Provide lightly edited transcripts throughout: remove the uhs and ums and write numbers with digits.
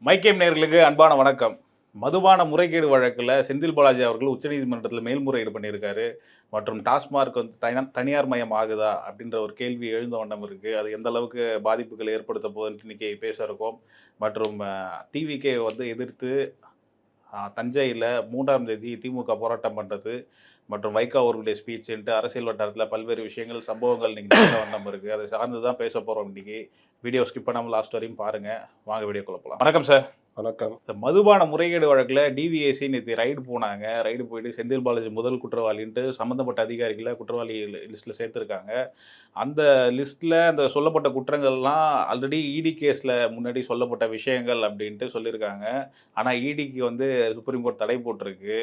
மைக்கேம் நேயர்களுக்கு அன்பான வணக்கம். மதுபான முறைகேடு வழக்குல செந்தில் பாலாஜி அவர்கள் உச்சநீதிமன்றத்தில மேல்முறையீடு பண்ணியிருக்காரு. மற்றும் டாஸ்மார்க் வந்து தனியார் மயம் ஆகுதா? அப்படின்ற ஒரு கேள்வி எழுந்த வண்ணம் இருக்கு. அது எந்த அளவுக்கு பாதிப்புகளை ஏற்படுத்த போகுதுன்னு இன்னைக்கு பேச இருக்கோம். மற்றும் டிவிகே வந்து எதிர்த்து தஞ்சையில 3ஆம் தேதி திமுக போராட்டம் பண்றது மற்றும் வைகோ அவர்களுடைய ஸ்பீச்சுன்ட்டு அரசியல் வட்டாரத்தில பல்வேறு விஷயங்கள், சம்பவங்கள் இன்னைக்கு நடந்த வண்ணம் இருக்கு. அதை சார்ந்து தான் பேச போறோம் இன்னைக்கு. வீடியோ ஸ்கிப் பண்ணாம லாஸ்ட் வரையும் பாருங்க. வாங்க வீடியோக்குள்ள போலாம். வணக்கம் சார். வணக்கம். இந்த மதுபான முறைகேடு வழக்கில் டிவிஎஸ்சி நேற்று ரைடு போனாங்க. ரைடு போயிட்டு செந்தில் பாலாஜி முதல் குற்றவாளின்ட்டு சம்மந்தப்பட்ட அதிகாரிகளை குற்றவாளி லிஸ்ட்டில் சேர்த்துருக்காங்க. அந்த லிஸ்ட்டில் அந்த சொல்லப்பட்ட குற்றங்கள்லாம் ஆல்ரெடி இடி கேஸில் முன்னாடி சொல்லப்பட்ட விஷயங்கள் அப்படின்ட்டு சொல்லியிருக்காங்க. ஆனால் இடிக்கு வந்து சுப்ரீம் கோர்ட் தடை போட்டிருக்கு.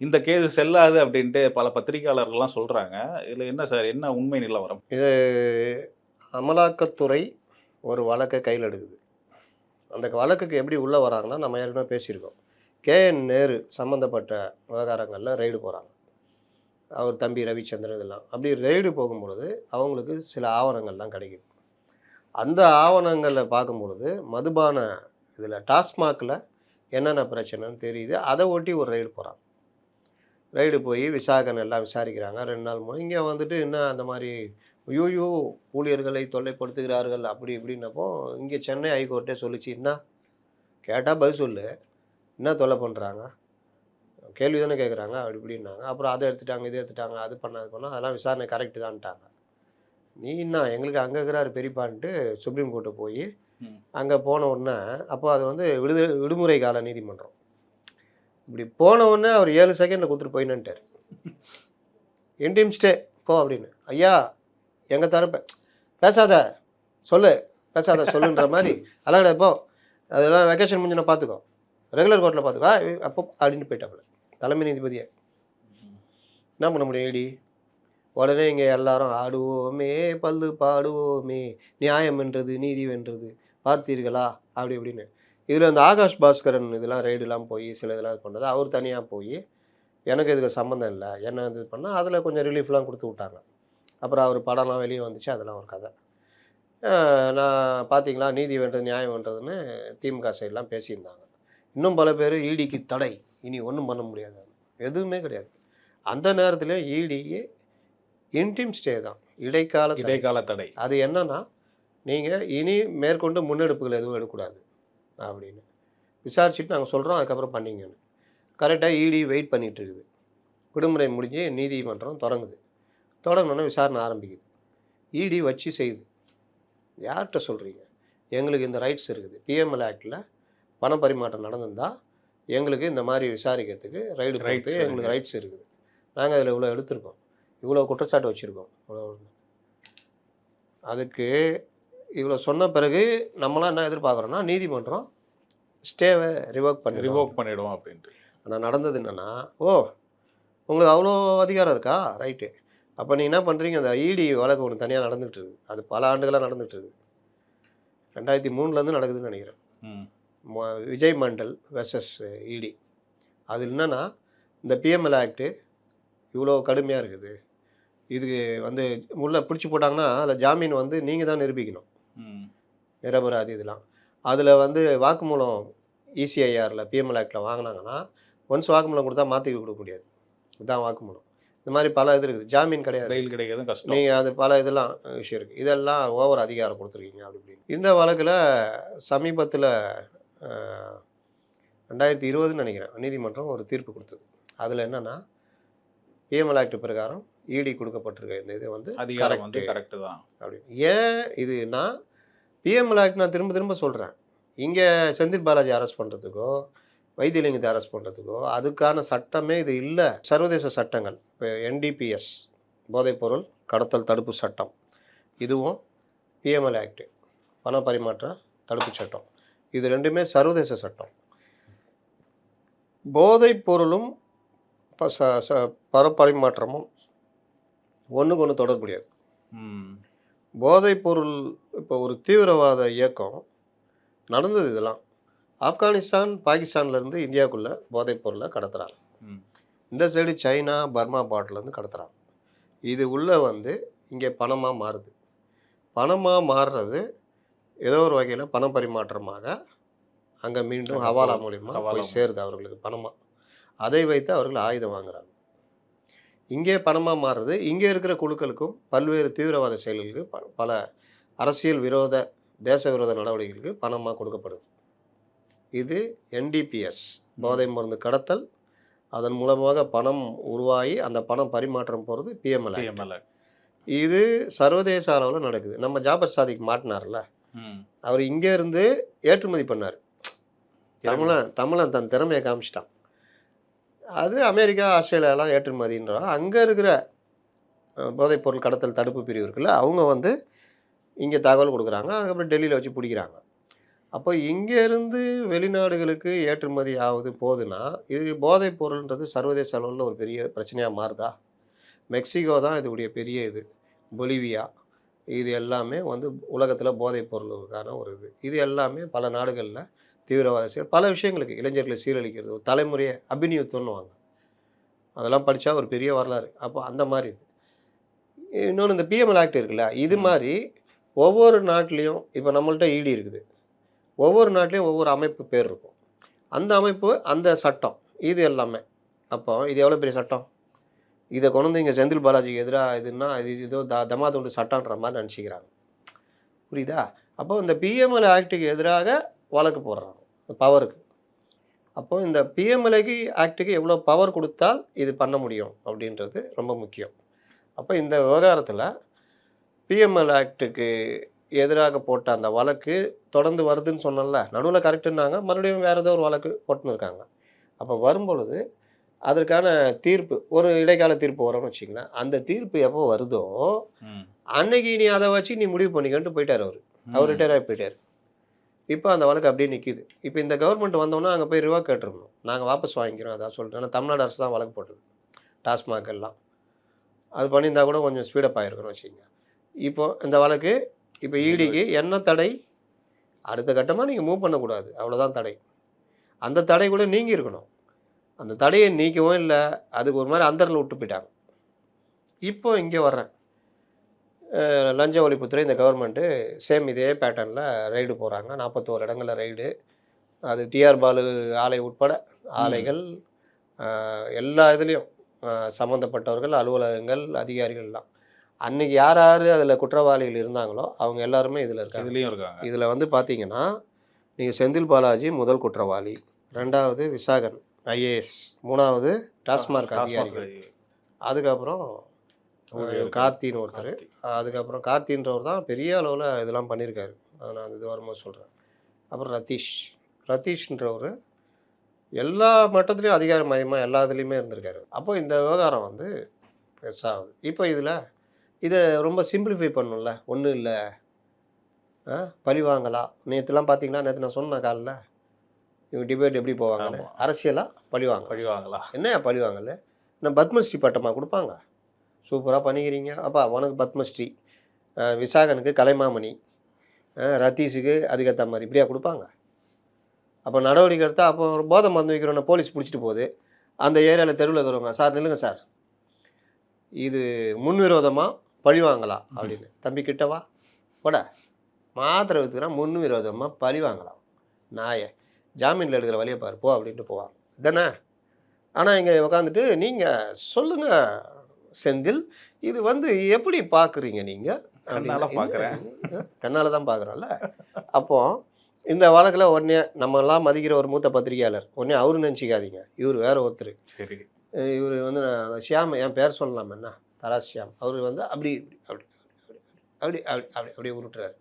இந்த கேஸ் செல்லாது அப்படின்ட்டு பல பத்திரிகையாளர்கள்லாம் சொல்கிறாங்க. இதில் என்ன சார், என்ன உண்மை நிலவரம்? இது அமலாக்கத்துறை ஒரு வழக்கை கையில் எடுக்குது. அந்த வழக்குக்கு எப்படி உள்ளே வராங்கன்னா, நம்ம ஏற்கனவே பேசியிருக்கோம். கேஎன் நேரு சம்மந்தப்பட்ட விவகாரங்களில் ரெய்டு போகிறாங்க. அவர் தம்பி ரவிச்சந்திரன் இதெல்லாம். அப்படி ரெய்டு போகும்பொழுது அவங்களுக்கு சில ஆவணங்கள்லாம் கிடைக்குது. அந்த ஆவணங்களை பார்க்கும்பொழுது மதுபான இதில் டாஸ்மாகில் என்னென்ன பிரச்சனைன்னு தெரியுது. அதை ஒட்டி ஒரு ரெய்டு போகிறாங்க. ரெய்டு போய் விசாகன் எல்லாம் விசாரிக்கிறாங்க. 2 நாள் இங்கே வந்துட்டு என்ன அந்த மாதிரி ஐயோயோ ஊழியர்களை தொல்லைப்படுத்துகிறார்கள் அப்படி இப்படின்னப்போ இங்கே சென்னை ஹைகோர்ட்டே சொல்லிச்சு, என்ன கேட்டால் பதில் சொல்லு, என்ன தொல்லை பண்ணுறாங்க, கேள்வி தானே கேட்குறாங்க அப்படி இப்படின்னாங்க. அப்புறம் அதை எடுத்துட்டாங்க, இதை எடுத்துட்டாங்க, அது பண்ணால் அதெல்லாம் விசாரணை கரெக்டு தான்ட்டாங்க. நீ என்ன எங்களுக்கு அங்கே இருக்கிறாரு பெரியப்பான்ட்டு சுப்ரீம் கோர்ட்டை போய் அங்கே போன உடனே அப்போ அது வந்து விடுமுறை கால நீதிமன்றம். இப்படி போன உடனே அவர் 7 செகண்டில் கொடுத்துட்டு போயின்னுட்டார். இன்டீம் ஸ்டே போ அப்படின்னு. ஐயா எங்கள் தரப்ப பேசாத சொல்லுன்ற மாதிரி அழகடா இப்போ அதெல்லாம் வெக்கேஷன் முடிஞ்சுனா பார்த்துக்கோ, ரெகுலர் கோர்ட்டில் பார்த்துக்கோ அப்போ அப்படின்னு போயிட்டாப்புல தலைமை நீதிபதியை. என்ன பண்ண முடியும் இடி? உடனே இங்கே எல்லாரும் ஆடுவோமே பல்லு பாடுவோமே நியாயம் வென்றது நீதி வென்றது பார்த்தீர்களா அப்படி இப்படின்னு. இதில் இந்த ஆகாஷ் பாஸ்கரன் இதெல்லாம் ரெய்டுலாம் போய் சில இதெல்லாம் இது பண்ணுறது, அவர் தனியாக போய் எனக்கு இதுக்கு சம்மந்தம் இல்லை என்ன இது பண்ணால் அதில் கொஞ்சம் ரிலீஃப்லாம் கொடுத்து விட்டாங்க. அப்புறம் அவர் படம்லாம் வெளியே வந்துச்சு, அதெல்லாம் ஒரு கதை. நான் பார்த்தீங்களா நீதி வென்றது நியாயம் வென்றதுன்னு திமுக சைடெலாம் பேசியிருந்தாங்க. இன்னும் பல பேர் இடிக்கு தடை, இனி ஒன்றும் பண்ண முடியாது, எதுவுமே கிடையாது. அந்த நேரத்தில் இடிக்கு இன்டீம் ஸ்டே தான், இடைக்கால தடை. அது என்னன்னா நீங்கள் இனி மேற்கொண்டு முன்னெடுப்புகள் எதுவும் எடுக்கக்கூடாது அப்படின்னு விசாரிச்சுட்டு நாங்கள் சொல்கிறோம், அதுக்கப்புறம் பண்ணிங்கன்னு. கரெக்டாக இடி வெயிட் பண்ணிகிட்டு இருக்குது. விடுமுறை முடிஞ்சு நீதிமன்றம் தொடங்கினோன்னே விசாரணை ஆரம்பிக்குது. இடி வச்சு செய்யுது. யார்கிட்ட சொல்கிறீங்க? எங்களுக்கு இந்த ரைட்ஸ் இருக்குது, பிஎம்எல் ஆக்டில் பண பரிமாற்றம் நடந்திருந்தால் எங்களுக்கு இந்த மாதிரி விசாரிக்கிறதுக்கு ரைடு போட்டு எங்களுக்கு ரைட்ஸ் இருக்குது, நாங்கள் அதில் இவ்வளோ எடுத்திருக்கோம், இவ்வளோ குற்றச்சாட்டு வச்சுருக்கோம். அதுக்கு இவ்வளோ சொன்ன பிறகு நம்மளாம் என்ன எதிர்பார்க்குறோன்னா நீதிமன்றம் ஸ்டேவை ரிவோக் பண்ணிவிடுவோம் அப்படின்ட்டு. ஆனால் நடந்தது என்னென்னா, உங்களுக்கு அவ்வளோ அதிகாரம் இருக்கா, ரைட்டு, அப்போ நீங்கள் என்ன பண்ணுறீங்க, அந்த இடி வழக்கு ஒன்று தனியாக நடந்துகிட்ருக்கு. அது பல ஆண்டுகளாக நடந்துகிட்ருக்கு. 2003 நடக்குதுன்னு நினைக்கிறேன். விஜய் மண்டல் வெர்சஸ் இடி. அது என்னென்னா இந்த பிஎம்எல் ஆக்டு இவ்வளோ கடுமையாக இருக்குது, இதுக்கு வந்து உள்ள பிடிச்சி போட்டாங்கன்னா அதில் ஜாமீன் வந்து நீங்கள் தான் நிரூபிக்கணும், நிரபராதி இதெல்லாம். அதில் வந்து வாக்குமூலம் இசிஐஆரில் பிஎம்எல் ஆக்டில் வாங்கினாங்கன்னா ஒன்ஸ் வாக்குமூலம் கொடுத்தா மாற்றி கொடுக்க முடியாது, இதுதான் வாக்குமூலம். இந்த மாதிரி பல இது இருக்குது, ஜாமீன் கிடையாது, பெயில் கிடைக்கிறது கஷ்டம். நீங்கள் அது பல இதெல்லாம் விஷயம் இருக்குது, இதெல்லாம் ஓவர் அதிகாரம் கொடுத்துருக்கீங்க அப்படி இப்படின்னு. இந்த வழக்கில் சமீபத்தில் 2020 நினைக்கிறேன் நீதிமன்றம் ஒரு தீர்ப்பு கொடுத்தது. அதில் என்னென்னா பிஎம்எல் ஆக்ட் பிரகாரம் இடி கொடுக்கப்பட்டிருக்க இந்த இது வந்து கரெக்டு தான் அப்படின்னு. ஏன் இதுனா பிஎம்எல் ஆக்ட் நான் திரும்ப சொல்கிறேன், இங்கே செந்தில் பாலாஜி அரெஸ்ட் பண்ணுறதுக்கோ வைத்தியலிங்கத்தை அரெஸ்ட் பண்ணுறதுக்கோ அதுக்கான சட்டமே இது இல்லை. சர்வதேச சட்டங்கள், இப்போ என்டிபிஎஸ் போதைப்பொருள் கடத்தல் தடுப்பு சட்டம், இதுவும் பிஎம்எல் ஆக்டு பண பரிமாற்ற தடுப்பு சட்டம், இது ரெண்டுமே சர்வதேச சட்டம். போதைப் பொருளும் பரிமாற்றமும் ஒன்றுக்கு ஒன்று தொடர்புடையது. போதைப் பொருள் இப்போ ஒரு தீவிரவாத இயக்கம் நடந்தது, இதெல்லாம் ஆப்கானிஸ்தான் பாகிஸ்தான்லேருந்து இந்தியாவுக்குள்ளே போதைப் பொருளை கடத்துகிறாங்க. இந்த சைடு சைனா பர்மா பார்டர்லேருந்து கடத்துகிறாங்க. இது உள்ளே வந்து இங்கே பணமாக மாறுது. பணமாக மாறுறது ஏதோ ஒரு வகையில் பண பரிமாற்றமாக அங்கே மீண்டும் அங்க ஹவாலா போகுது. மூலிமா ஹவாலா போய் சேருது அவர்களுக்கு பணமாக. அதை வைத்து அவர்கள் ஆயுதம் வாங்குறாங்க. இங்கே பணமாக மாறுறது. இங்கே இருக்கிற குழுக்களுக்கும் பல்வேறு தீவிரவாத செயல்களுக்கு பல அரசியல் விரோத தேச விரோத நடவடிக்கைகளுக்கு பணமாக கொடுக்கப்படுது. இது என்டிபிஎஸ், போதை மருந்து கடத்தல். அதன் மூலமாக பணம் உருவாகி அந்த பணம் பரிமாற்றம் போகிறது பிஎம்எல். PML. இது சர்வதேச அளவில் நடக்குது. நம்ம ஜாபர் சாதிக் மாட்டினார்ல, ம். அவர் இங்கே இருந்து ஏற்றுமதி பண்ணார். தமிழன் தன் திறமையை காமிச்சிட்டான். அது அமெரிக்கா ஆஸ்திரேலியாலாம் ஏற்றுமதின்றா. அங்கே இருக்கிற போதைப்பொருள் கடத்தல் தடுப்பு பிரிவு இருக்குல்ல, அவங்க வந்து இங்கே தகவல் கொடுக்குறாங்க. அதுக்கப்புறம் டெல்லியில் வச்சு பிடிக்கிறாங்க. அப்போ இங்கேருந்து வெளிநாடுகளுக்கு ஏற்றுமதி ஆகுது போகுதுன்னா, இது போதைப் பொருள்ன்றது சர்வதேச அளவில் ஒரு பெரிய பிரச்சனையாக மாறுதா? மெக்சிகோ தான் இதுடைய பெரிய இது. பொலிவியா, இது எல்லாமே வந்து உலகத்தில் போதைப் பொருளுக்கான ஒரு இது எல்லாமே பல நாடுகளில் தீவிரவாத செயல் பல விஷயங்களுக்கு இளைஞர்களை சீரழிக்கிறது. ஒரு தலைமுறையை அபிநியுத்தம்னுவாங்க. அதெல்லாம் படித்தா ஒரு பெரிய வரலாறு. அப்போ அந்த மாதிரி இது. இன்னொன்று இந்த பிஎம்எல் ஆக்ட் இருக்குல்ல, இது மாதிரி ஒவ்வொரு நாட்டிலையும் இப்போ நம்மள்ட்ட இடி இருக்குது. ஒவ்வொரு நாட்டிலையும் ஒவ்வொரு அமைப்பு பேர் இருக்கும். அந்த அமைப்பு அந்த சட்டம் இது எல்லாமே. அப்போ இது எவ்வளோ பெரிய சட்டம்? இதை கொண்டு வந்து இங்கே செந்தில் பாலாஜிக்கு எதிராக இதுன்னா இது ஏதோ தமாதுண்டு சட்டம்ன்ற மாதிரி நினச்சிக்கிறாங்க. புரியுதா? அப்போ இந்த பிஎம்எல் ஆக்டுக்கு எதிராக வழக்கு போடுறாங்க பவருக்கு. அப்போ இந்த பிஎம்எல்ஏக்கு ஆக்டுக்கு எவ்வளோ பவர் கொடுத்தால் இது பண்ண முடியும் அப்படின்றது ரொம்ப முக்கியம். அப்போ இந்த விவகாரத்தில் பிஎம்எல் ஆக்டுக்கு எதிராக போட்ட அந்த வழக்கு தொடர்ந்து வருதுன்னு சொன்னல, நடுவில் கரெக்டுன்னாங்க, மறுபடியும் வேறு ஏதோ ஒரு வழக்கு போட்டுன்னு இருக்காங்க. அப்போ வரும்பொழுது அதற்கான தீர்ப்பு ஒரு இடைக்கால தீர்ப்பு வரும்னு வச்சிங்களேன். அந்த தீர்ப்பு எப்போ வருதோ அன்னைக்கு நீ அதை வச்சு நீ முடிவு பண்ணிக்கிட்டு போயிட்டார். அவர் ரிட்டையர் ஆகி போயிட்டார். இப்போ அந்த வழக்கு அப்படியே நிற்கிது. இப்போ இந்த கவர்மெண்ட் வந்தோன்னா அங்கே போய் ரிவா கேட்டுருக்கணும், நாங்கள் வாபஸ் வாங்கிக்கிறோம் அதான் சொல்லிட்டு. ஆனால் தமிழ்நாடு அரசு தான் வழக்கு போட்டது. டாஸ்மாக் எல்லாம் அது பண்ணியிருந்தா கூட கொஞ்சம் ஸ்பீடப் ஆகிருக்கணும் வச்சுக்கோங்க. இப்போது இந்த வழக்கு இப்போ ஈடிக்கு என்ன தடை? அடுத்த கட்டமாக நீங்கள் மூவ் பண்ணக்கூடாது, அவ்வளோதான் தடை. அந்த தடை கூட நீங்கி இருக்கணும். அந்த தடையை நீக்கவும் இல்லை, அதுக்கு ஒரு மாதிரி அந்தரில் விட்டு போயிட்டாங்க. இப்போ இங்கே வர்றேன், லஞ்ச ஒழிப்புத்துறை இந்த கவர்மெண்ட்டு சேம் இதே பேட்டர்னில் ரைடு போகிறாங்க. 41 இடங்களில் ரைடு. அது டிஆர் பாலு ஆலை உட்பட ஆலைகள் எல்லா இதுலேயும் சம்மந்தப்பட்டவர்கள், அலுவலகங்கள், அதிகாரிகள்லாம் அன்றைக்கி யார் யார் அதில் குற்றவாளிகள் இருந்தாங்களோ அவங்க எல்லாருமே இதில் இருக்காங்க. இதில் வந்து பார்த்தீங்கன்னா நீங்கள் செந்தில் பாலாஜி முதல் குற்றவாளி, 2வது விசாகன் ஐஏஎஸ், 3வது டாஸ்மார்க் அதிகாரிகள், அதுக்கப்புறம் கார்த்தின்னு ஒருத்தர், அதுக்கப்புறம் கார்த்தின்றவர் தான் பெரிய அளவில் இதெல்லாம் பண்ணியிருக்காரு. அதை நான் இது வரும்போது சொல்கிறேன். அப்புறம் ரத்தீஷ்ன்றவர் எல்லா மட்டத்துலேயும் அதிகார மையமாக எல்லா இதுலேயுமே இருந்திருக்காரு. அப்போ இந்த விவகாரம் வந்து பெருசாகுது. இப்போ இதை ரொம்ப சிம்பிளிஃபை பண்ணணும்ல. ஒன்றும் இல்லை, பழி வாங்கலாம். நேற்றுலாம் பார்த்தீங்கன்னா, நேற்று நான் சொன்ன காலில் இவங்க டிபேட் எப்படி போவாங்கன்னு, அரசியலாக பழி வாங்கலாம். என்ன பழி வாங்கல? நான் பத்மஸ்ரீ பட்டமாக கொடுப்பாங்க. சூப்பராக பண்ணிக்கிறீங்க, அப்பா உனக்கு பத்மஸ்ரீ, விசாகனுக்கு கலைமாமணி, ரத்தீஷுக்கு அதுக்கேற்ற மாதிரி இப்படியா கொடுப்பாங்க? அப்போ நடவடிக்கை எடுத்தால் அப்போ ஒரு போதை மருந்து வைக்கிறோன்னு போலீஸ் பிடிச்சிட்டு போகுது. அந்த ஏரியாவில் தெருவில் இருக்கிறவங்க, சார் நில்லுங்க சார், இது முன்விரோதமாக பழி வாங்கலாம் அப்படின்னு. தம்பி கிட்டவா போட மாத்திரை விற்றுக்கிறா, முன்விரோதமாக பழி வாங்கலாம், நாயை ஜாமீனில் எடுக்கிற வழியை பாரு போ அப்படின்ட்டு போவாங்க தானே. ஆனால் இங்கே உட்காந்துட்டு நீங்கள் சொல்லுங்கள் செந்தில், இது வந்து எப்படி பார்க்குறீங்க நீங்கள்? கண்ணால் தான் பார்க்குறோம்ல. அப்போது இந்த வழக்கில் உடனே நம்மெல்லாம் மதிக்கிற ஒரு மூத்த பத்திரிகையாளர் உடனே அவரு நினச்சிக்காதீங்க, இவர் வேற ஒருத்தர். சரி, இவர் வந்து ஷியாம், என் பேர் சொல்லலாம் என்ன, தராஸ் ஷியாம், அவர் வந்து அப்படி அப்படி அப்படி அப்படி அப்படி அப்படியே உருட்டுறாரு.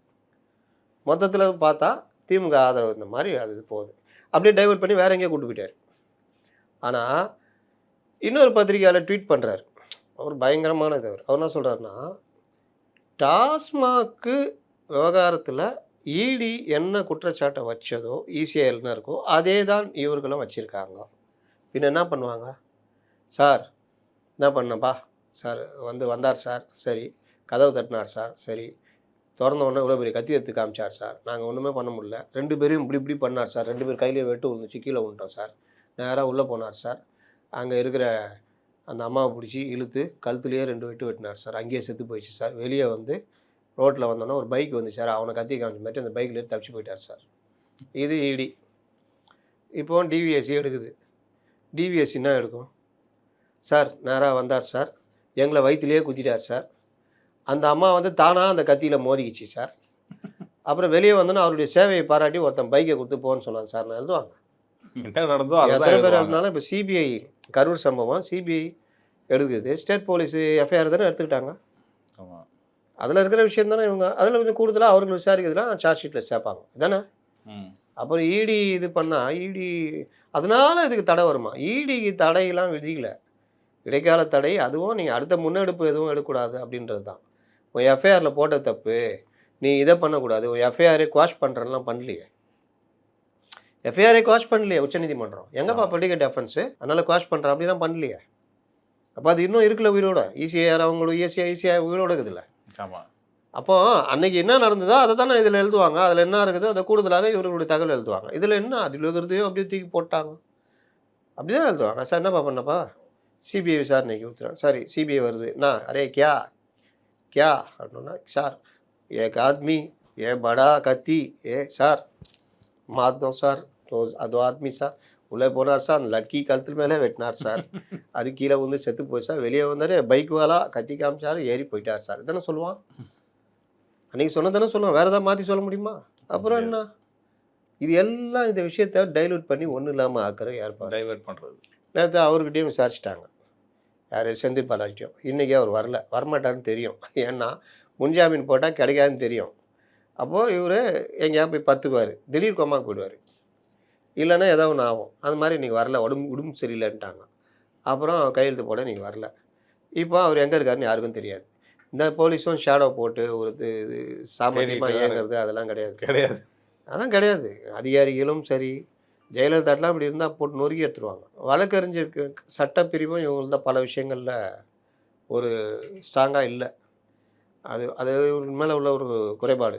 மொத்தத்தில் பார்த்தா திமுக ஆதரவு இந்த மாதிரி அது இது போகுது. அப்படியே டைவர்ட் பண்ணி வேற எங்கேயோ கூட்டு போயிட்டார். ஆனால் இன்னொரு பத்திரிகையாளர் ட்வீட் பண்ணுறாரு, அவர் பயங்கரமான இது. அவர் என்ன சொல்கிறாருன்னா, டாஸ்மாக்கு விவகாரத்தில் இடி என்ன குற்றச்சாட்டை வச்சதோ ஈஸியாக என்ன இருக்கோ அதே தான் இவர்களும் வச்சுருக்காங்க. பின்ன என்ன பண்ணுவாங்க? சார் என்ன பண்ணப்பா சார், வந்தார் சார், சரி கதவு தட்டினார் சார், சரி திறந்த உடனே இவ்வளோ பெரிய கத்தி எடுத்து காமிச்சார் சார், நாங்கள் ஒன்றுமே பண்ண முடியல, 2 பேரையும் இப்படி பண்ணார் சார், 2 பேர் கையிலே வெட்டு விழுந்துச்சு, கீழே விழுந்துட்டோம் சார், நேராக உள்ளே போனார் சார், அங்கே இருக்கிற அந்த அம்மாவை பிடிச்சி இழுத்து கழுத்துலேயே 2 வெட்டு வெட்டினார் சார், அங்கேயே செத்து போயிடுச்சு சார், வெளியே வந்து ரோட்டில் வந்தோன்னா ஒரு பைக் வந்து சார், அவனை கத்தி காமிச்ச மாதிரி அந்த பைக்கில் தப்பிச்சு போயிட்டார் சார். இது இடி. இப்போ டிவிஎஸ்சி எடுக்குது. டிவிஎஸ்சி என்ன எடுக்கும்? சார் நேராக வந்தார் சார், எங்களை வயிற்றுலேயே குத்திட்டார் சார், அந்த அம்மா வந்து தானாக அந்த கத்தியில் மோதிக்கிச்சு சார், அப்புறம் வெளியே வந்தோன்னா அவருடைய சேவையை பாராட்டி ஒருத்தன் பைக்கை கொடுத்து போன்னு சொன்னாங்க சார், நான் எழுதுவாங்க. என்ன நடந்தோ அதை எத்தனை பேர் எழுதினாலும் இப்போ சிபிஐ கரூர் சம்பவம் சிபிஐ எடுக்குது, ஸ்டேட் போலீஸ் எஃப்ஐஆர் தானே எடுத்துக்கிட்டாங்க. ஆமாம். அதில் இருக்கிற விஷயம் தானே இவங்க அதில் கொஞ்சம் கூடுதலாக அவர்கள் விசாரிக்கிறதுலாம் சார்ஜ் ஷீட்டில் சேர்ப்பாங்க தானே. அப்புறம் இடி இது பண்ணால் இடி அதனால இதுக்கு தடை வருமா? இடிக்கு தடையெல்லாம் விதிக்கல, இடைக்கால தடை. அதுவும் நீங்கள் அடுத்த முன்னெடுப்பு எதுவும் எடுக்கக்கூடாது அப்படின்றது தான். உன் எஃப்ஐஆரில் போட்ட தப்பு, நீ இதை பண்ணக்கூடாது, உன் எஃப்ஐஆரே குவாஷ் பண்ணுறலாம் பண்ணலையே, எஃப்ஐஆரே குவாஷ் பண்ணலையே உச்சநீதிமன்றம். எங்கப்பா பொலிட்டிக்கல் டெஃபென்ஸு, அதனால் குவாஷ் பண்ணுறேன் அப்படிலாம் பண்ணலையே. அப்போ அது இன்னும் இருக்குல்ல உயிரோட, ஈஸியாக அவங்களோட ஈஸியாக உயிரோட இருக்குதுல்ல. ஆமாம். அப்போ அன்னைக்கு என்ன நடந்ததோ அதை தானே இதில் எழுதுவாங்க, அதில் என்ன இருக்குதோ அதை கூடுதலாக இவர்களுடைய தகவல் எழுதுவாங்க. இதில் என்ன அதில் இருக்கிறதையோ அப்படியே தூக்கி போட்டாங்க, அப்படி தான் எழுதுவாங்க. சார் என்னப்பா பண்ணப்பா, சிபிஐ விசாரணைக்கு ஊற்றுறாங்க, சரி சிபிஐ வருது, நான் அரே கியா கியா அப்படின்னா சார் एक आदमी ये बड़ा कत्ती ये सर मार दो சார் அதோ ஆத்மி சார் உள்ளே போனார் சார், அந்த லட்கி கழுத்தில் மேலே வெட்டினார் சார், அது கீழே வந்து செத்து போய் சார், வெளியே வந்தார் பைக் வாலா கத்தி காமிச்சார் ஏறி போயிட்டார் சார், இதானே சொல்லுவான். அன்றைக்கி சொன்னதானே சொல்லுவான், வேறு எதாவது மாற்றி சொல்ல முடியுமா? அப்புறம் என்ன இது எல்லாம் இந்த விஷயத்தை டைலூட் பண்ணி ஒன்றும் இல்லாமல் ஆக்கிற ஏற்பாடு டைவர்ட் பண்ணுறது. நேற்று அவர்கிட்டையும் விசாரிச்சிட்டாங்க, யார் செந்தில் பாலாஜியும். இன்றைக்கி அவர் வரமாட்டான்னு தெரியும், ஏன்னா முன்ஜாமீன் போட்டால் கிடைக்காதுன்னு தெரியும். அப்போது இவர் எங்கேயா போய் பத்துக்குவார், திடீர் கோமாக்கு போயிடுவார், இல்லைன்னா ஏதோ ஒன்று ஆகும். அது மாதிரி இன்றைக்கி வரல, உடம்பு சரியில்லைன்ட்டாங்க. அப்புறம் கையெழுத்து போட நீங்கள் வரல. இப்போ அவர் எங்கே இருக்காருன்னு யாருக்கும் தெரியாது. இந்த போலீஸும் ஷேடோ போட்டு ஒரு இது சாமர்த்தியமாக இயங்குறது அதெல்லாம் கிடையாது. அதான் கிடையாது. அதிகாரிகளும் சரி, ஜெயலலிதாட்டெலாம் இப்படி இருந்தால் போட்டு நொறுக்கி எடுத்துருவாங்க. வழக்கறிஞருக்கு சட்டப்பிரிவும் இவங்கள்தான் பல விஷயங்களில் ஒரு ஸ்ட்ராங்காக இல்லை. அது அது மேலே உள்ள ஒரு குறைபாடு.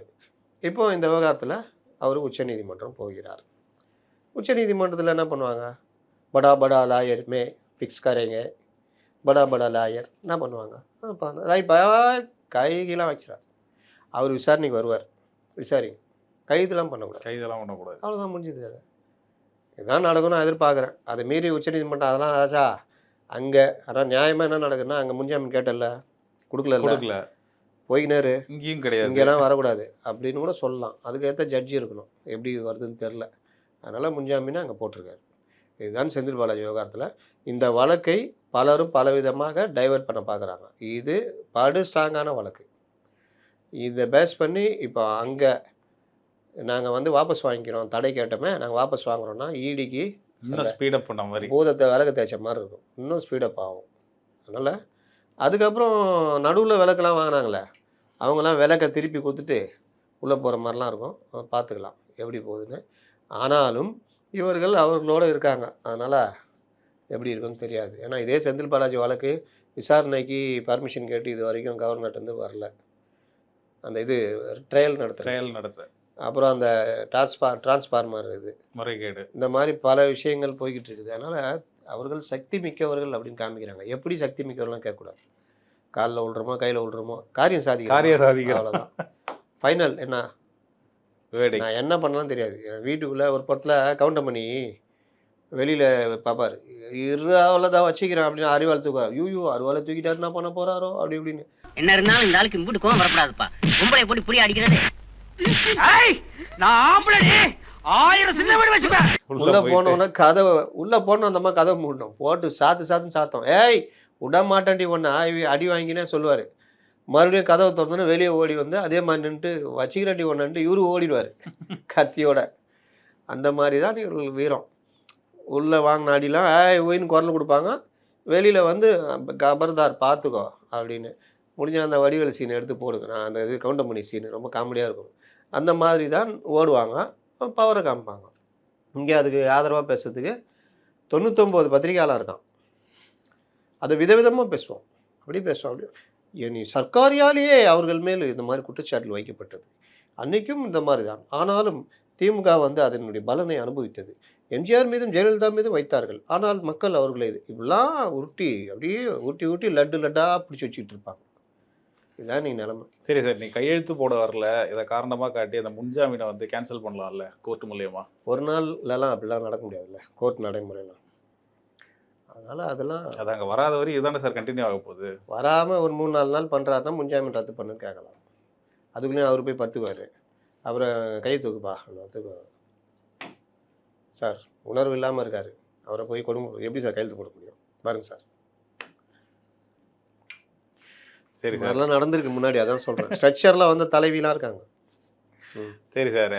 இப்போ இந்த விவகாரத்தில் அவர் உச்சநீதிமன்றம் போகிறார். உச்சநீதிமன்றத்தில் என்ன பண்ணுவாங்க, படா படா லாயர் மே ஃபிக்ஸ் கரேங்க, படா படா லாயர் என்ன பண்ணுவாங்க, கைகெல்லாம் வைக்கிறார். அவர் விசாரணைக்கு வருவார், விசாரிங்க, கைதெல்லாம் பண்ணக்கூடாது, அவ்வளோதான் முடிஞ்சுது. அது இதுதான் நடக்கும்னு நான் எதிர்பார்க்குறேன். அதை மீறி உச்சநீதிமன்றம் அதெல்லாம் ஆச்சா அங்கே, ஆனால் நியாயமாக என்ன நடக்குதுன்னா, அங்கே முன்ஜாமீன் கேட்டல கொடுக்கல, போய்கினாரு, இங்கேயும் கிடையாது, இங்கெல்லாம் வரக்கூடாது அப்படின்னு கூட சொல்லலாம். அதுக்கேற்ற ஜட்ஜி இருக்கணும், எப்படி வருதுன்னு தெரில. அதனால் முன்ஜாமீனை அங்கே போட்டிருக்காரு. இதுதான் செந்தில் பாலாஜி விவகாரத்தில். இந்த வழக்கை பலரும் பலவிதமாக டைவர்ட் பண்ண பார்க்குறாங்க. இது படு ஸ்ட்ராங்கான வழக்கு. இதை பேஸ் பண்ணி இப்போ அங்கே நாங்கள் வந்து வாபஸ் வாங்கிக்கிறோம், தடை கேட்டோமே நாங்கள் வாபஸ் வாங்குறோன்னா ஈடிக்கு இன்னும் ஸ்பீடப் பண்ண மாதிரி, பூதத்தை விளக்கு தேய்ச்ச மாதிரி இருக்கும், இன்னும் ஸ்பீடப் ஆகும். அதனால் அதுக்கப்புறம் நடுவில் விளக்கெல்லாம் வாங்கினாங்களே, அவங்களாம் விளக்கை திருப்பி கொடுத்துட்டு உள்ளே போகிற மாதிரிலாம் இருக்கும், பார்த்துக்கலாம் எப்படி போகுதுன்னு. ஆனாலும் இவர்கள் அவர்களோடு இருக்காங்க, அதனால் எப்படி இருக்குன்னு தெரியாது. ஏன்னா இதே செந்தில் பாலாஜி வழக்கு விசாரணைக்கு பர்மிஷன் கேட்டு இது வரைக்கும் கவர்மெண்ட் வரல. அந்த இது ட்ரையல் நடத்த அப்புறம் அந்த டிரான்ஸ்ஃபார்மர் இது முறைகேடு, இந்த மாதிரி பல விஷயங்கள் போய்கிட்டு இருக்குது. அதனால் அவர்கள் சக்தி மிக்கவர்கள் அப்படின்னு காமிக்கிறாங்க. எப்படி சக்தி மிக்கவர்கள்லாம் கேட்கக்கூடாது, காலில் விழுறோமோ கையில் விழுறோமோ காரியம் சாதிக்கிறோம், அவ்வளோதான் ஃபைனல். என்ன நான் என்ன பண்ணலாம் தெரியாது. வீட்டுக்குள்ளே ஒரு படத்தில் கவுண்டர் பண்ணி வெளியில் பார்ப்பார், அவ்வளோதான் வச்சுக்கிறேன் அப்படின்னு அறிவாள் தூக்குவார். யூ அறுவாலை தூக்கிட்டாரு என்ன பண்ண போகிறாரோ அப்படி இப்படின்னு. என்ன இருந்தாலும் இந்த ஆளுக்கு இம்புட்டு கோவம் வரக்கூடாதுப்பா, உங்களை போட்டு புடி அடிக்கிறது. உள்ள போனோன்னா கதவை உள்ள போனோம், அந்த மாதிரி கதவை மூடணும், போட்டு சாத்துன்னு சாத்தோம். ஏய் விட மாட்டேன்டி ஒன்றா அடி வாங்கினே சொல்லுவார். மறுபடியும் கதவை திறந்தோன்னா வெளியே ஓடி வந்து அதே மாதிரி நின்றுட்டு வச்சிக்கிறட்டி ஒன்றுன்ட்டு இவரு ஓடிடுவார் கத்தியோட. அந்த மாதிரி தான் இவர்கள் வீரம். உள்ளே வாங்கின அடிலாம் ஒயின்னு குரல் கொடுப்பாங்க, வெளியில் வந்து கபர்தார் பார்த்துக்கோ அப்படின்னு. முடிஞ்ச அந்த வடிவேல் சீனை எடுத்து போடுங்க, நான் அந்த இது கவுண்டமணி சீனு ரொம்ப காமெடியாக இருக்கும். அந்த மாதிரி தான் ஓடுவாங்க, பவரை காமிப்பாங்க. இங்கே அதுக்கு ஆதரவாக பேசுறதுக்கு 99 பத்திரிகையாளர் இருக்கான், அதை விதவிதமாக பேசுவோம், அப்படி பேசுவோம். அப்படி நீ சர்க்காரியாலேயே அவர்கள் மேல் இந்த மாதிரி குற்றச்சாட்டுகள் வைக்கப்பட்டது. அன்றைக்கும் இந்த மாதிரி தான். ஆனாலும் திமுக வந்து அதனுடைய பலனை அனுபவித்தது. எம்ஜிஆர் மீதும் ஜெயலலிதா மீதும் வைத்தார்கள். ஆனால் மக்கள் அவர்களை இப்படிலாம் உருட்டி அப்படியே ஊட்டி லட்டாக பிடிச்சி வச்சுக்கிட்டு இருப்பாங்க. இதுதான் நீ நிலைமை. சரி சார், நீ கையெழுத்து போட வரல, இதை காரணமாக காட்டி அந்த முன்ஜாமீனை வந்து கேன்சல் பண்ணலாம்ல கோர்ட் மூலியமா? ஒரு நாள்லலாம் அப்படிலாம் நடக்க முடியாதுல்ல கோர்ட் நடைமுறையெல்லாம். அதனால் அதெல்லாம் அது அங்கே வராத வரை இதுதானே சார் கண்டினியூ ஆக போகுது. வராமல் ஒரு 3-4 நாள் பண்ணுறாருன்னா முன்ஜாமீன் ரத்து பண்ணுன்னு கேட்கலாம். அதுக்குள்ளேயும் அவர் போய் பத்துக்குவார். அப்புறம் கை தூக்குப்பா தூக்கு சார், உணர்வு இல்லாமல் இருக்கார், அவரை போய் கொடுங்க எப்படி சார் கையெழுத்து போட முடியும் பாருங்க சார். சரி சார், அதெல்லாம் நடந்திருக்கு முன்னாடி, அதான் சொல்கிறேன். ஸ்ட்ரக்சர்லாம் வந்து தலைவிலாம் இருக்காங்க. சரி சார்,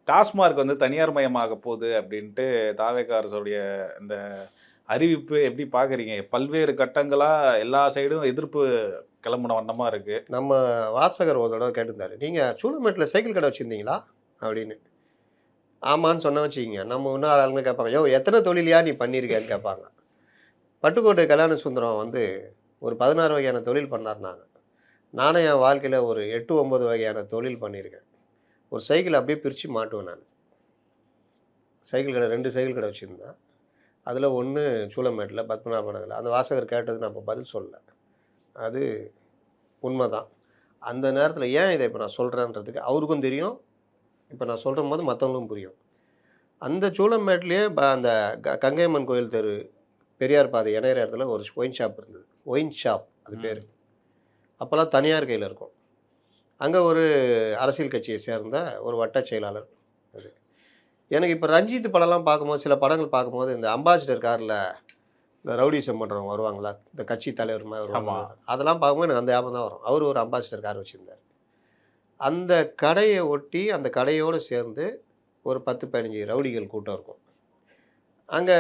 டாஸ்மார்க் வந்து தனியார் மயமாக போகுது அப்படின்ட்டு தாவேக அரசுடைய இந்த அறிவிப்பு எப்படி பார்க்குறீங்க? பல்வேறு கட்டங்களாக எல்லா சைடும் எதிர்ப்பு கிளம்புன வண்ணமாக இருக்குது. நம்ம வாசகர் ஒரு தடவை கேட்டிருந்தாரு, நீங்கள் சூளமேட்டில் சைக்கிள் கடை வச்சுருந்தீங்களா அப்படின்னு. ஆமான்னு சொன்ன வச்சுக்கிங்க, நம்ம இன்னும் ஆளுங்க கேட்பாங்க, யோ எத்தனை தொழிலையா நீ பண்ணியிருக்கேன்னு கேட்பாங்க. பட்டுக்கோட்டை கல்யாண சுந்தரம் வந்து ஒரு 16 வகையான தொழில் பண்ணார்னாங்க. நானே என் வாழ்க்கையில் ஒரு 8-9 வகையான தொழில் பண்ணியிருக்கேன். ஒரு சைக்கிள் அப்படியே பிரித்து மாட்டுவேன் நான். சைக்கிள் கடை 2 சைக்கிள் கடை வச்சுருந்தேன். அதில் ஒன்று சூளமேட்டில் பத்மநாப நகரில். அந்த வாசகர் கேட்டது நான் இப்போ பதில் சொல்லலை, அது உண்மை தான். அந்த நேரத்தில் ஏன் இதை இப்போ நான் சொல்கிறேன்றதுக்கு அவருக்கும் தெரியும், இப்போ நான் சொல்கிற போது மற்றவங்களுக்கும் புரியும். அந்த சூளமேட்லேயே அந்த கங்கையம்மன் கோயில் தெரு பெரியார் பாதை இணையிற இடத்துல ஒரு ஒயின் ஷாப் இருந்தது. ஒயின் ஷாப் அது பேர். அப்போல்லாம் தனியார் கையில் இருக்கும். அங்கே ஒரு அரசியல் கட்சியை சேர்ந்த ஒரு வட்ட செயலாளர். அது எனக்கு இப்போ ரஞ்சித் படம்லாம் பார்க்கும்போது, சில படங்கள் பார்க்கும்போது, இந்த அம்பாசிடர் காரில் இந்த ரவுடிசம் பண்ணுறவங்க வருவாங்களா, இந்த கட்சி தலைவர் மாதிரி வருவாங்க, அதெல்லாம் பார்க்கும்போது எனக்கு அந்த ஞாபகம் தான் வரும். அவர் ஒரு அம்பாசிடர் கார் வச்சுருந்தார். அந்த கடையை ஒட்டி அந்த கடையோடு சேர்ந்து ஒரு 10-15 ரவுடிகள் கூட்டம் இருக்கும். அங்கே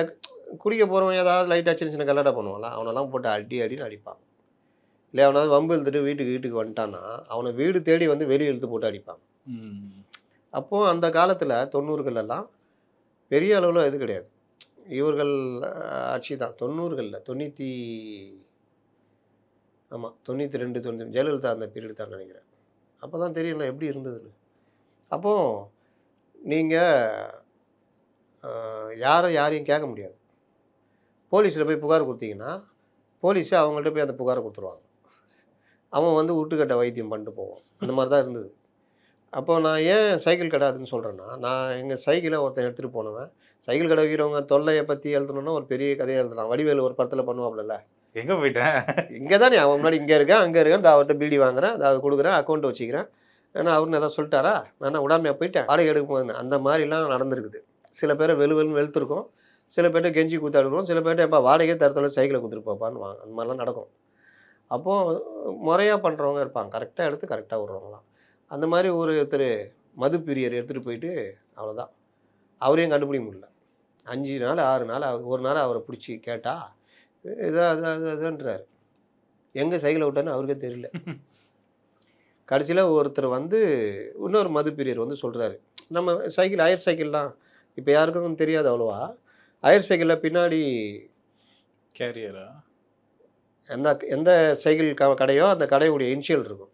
குடிக்க போகிறவன் ஏதாவது லைட்டாக சின்ன சின்ன கல்லடை பண்ணுவாங்களா, அவனெல்லாம் போட்டு அடின்னு அடிப்பாங்க. இல்லை அவனாவது வம்பு இழுத்துட்டு வீட்டுக்கு வந்துட்டான்னா அவனை வீடு தேடி வந்து வெளியே இழுத்து போட்டு அடிப்பாங்க. அப்போது அந்த காலத்தில் 90களெல்லாம் பெரிய அளவில் இது கிடையாது, இவர்கள் ஆட்சி தான். 90களில் 92-93 ஜெயலலிதா அந்த பீரியட் தான் நினைக்கிறேன். அப்போ தான் தெரியல எப்படி இருந்ததுன்னு. அப்போது நீங்கள் யாரையும் கேட்க முடியாது. போலீஸில் போய் புகார் கொடுத்தீங்கன்னா போலீஸு அவங்கள்ட்ட போய் அந்த புகாரை கொடுத்துருவாங்க. அவன் வந்து வீட்டுக்கட்ட வைத்தியம் பண்ணிட்டு போவான். அந்த மாதிரி தான் இருந்தது. அப்போ நான் ஏன் சைக்கிள் கடை அதுன்னு சொல்கிறேன்னா, நான் எங்கள் சைக்கிளை ஒருத்தன் எடுத்துகிட்டு போனவன். சைக்கிள் கடை வைக்கிறவங்க தொல்லையை பற்றி எழுதணுன்னா ஒரு பெரிய கதையை எழுதலாம். வடிவேலு ஒரு படத்தில் பண்ணுவாப்ல, எங்கே போயிட்டேன், இங்கே தானே அவன் முன்னாடி இங்கே இருக்கேன் அங்கே இருக்கேன், அவர்கிட்ட பீடி வாங்குறேன், அதை கொடுக்குறேன், அக்கௌண்ட் வச்சுக்கிறேன், ஏன்னா அவருன்னு எதாவது சொல்லிட்டாரா, நான் விடாமையாக போயிட்டேன் வாடகை எடுக்கும் போது. அந்த மாதிரிலாம் நடந்திருக்குது. சில பேரை வெளுத்துருக்கோம், சில பேர்ட்ட கெஞ்சி கூத்தாடுவோம், சில பேர்ட்ட எப்போ வாடகையே தரத்தோட சைக்கிளை கொடுத்துட்டு போப்பான்னு வாங்க. அந்த மாதிரிலாம் நடக்கும். அப்போது முறையாக பண்ணுறவங்க இருப்பாங்க, கரெக்டாக எடுத்து கரெக்டாக விட்றவங்களாம். அந்த மாதிரி ஒருத்தர் மது பிரியர் எடுத்துகிட்டு போயிட்டு அவ்வளோதான், அவரையும் கண்டுபிடிக்க முடியல. 5 நாள் 6 நாள் ஒரு நாள் அவரை பிடிச்சி கேட்டால் இதுன்றார், எங்கே சைக்கிளை விட்டான்னு அவருக்கே தெரியல. கடைசியில் ஒருத்தர் வந்து இன்னொரு மது பிரியர் வந்து சொல்கிறாரு, நம்ம சைக்கிள் ஹயர் சைக்கிள்லாம் இப்போ யாருக்கும் தெரியாது அவ்வளோவா. ஹயர் சைக்கிளில் பின்னாடி கேரியரா எந்த சைக்கிள் கடையோ அந்த கடையுடைய இனிஷியல் இருக்கும்.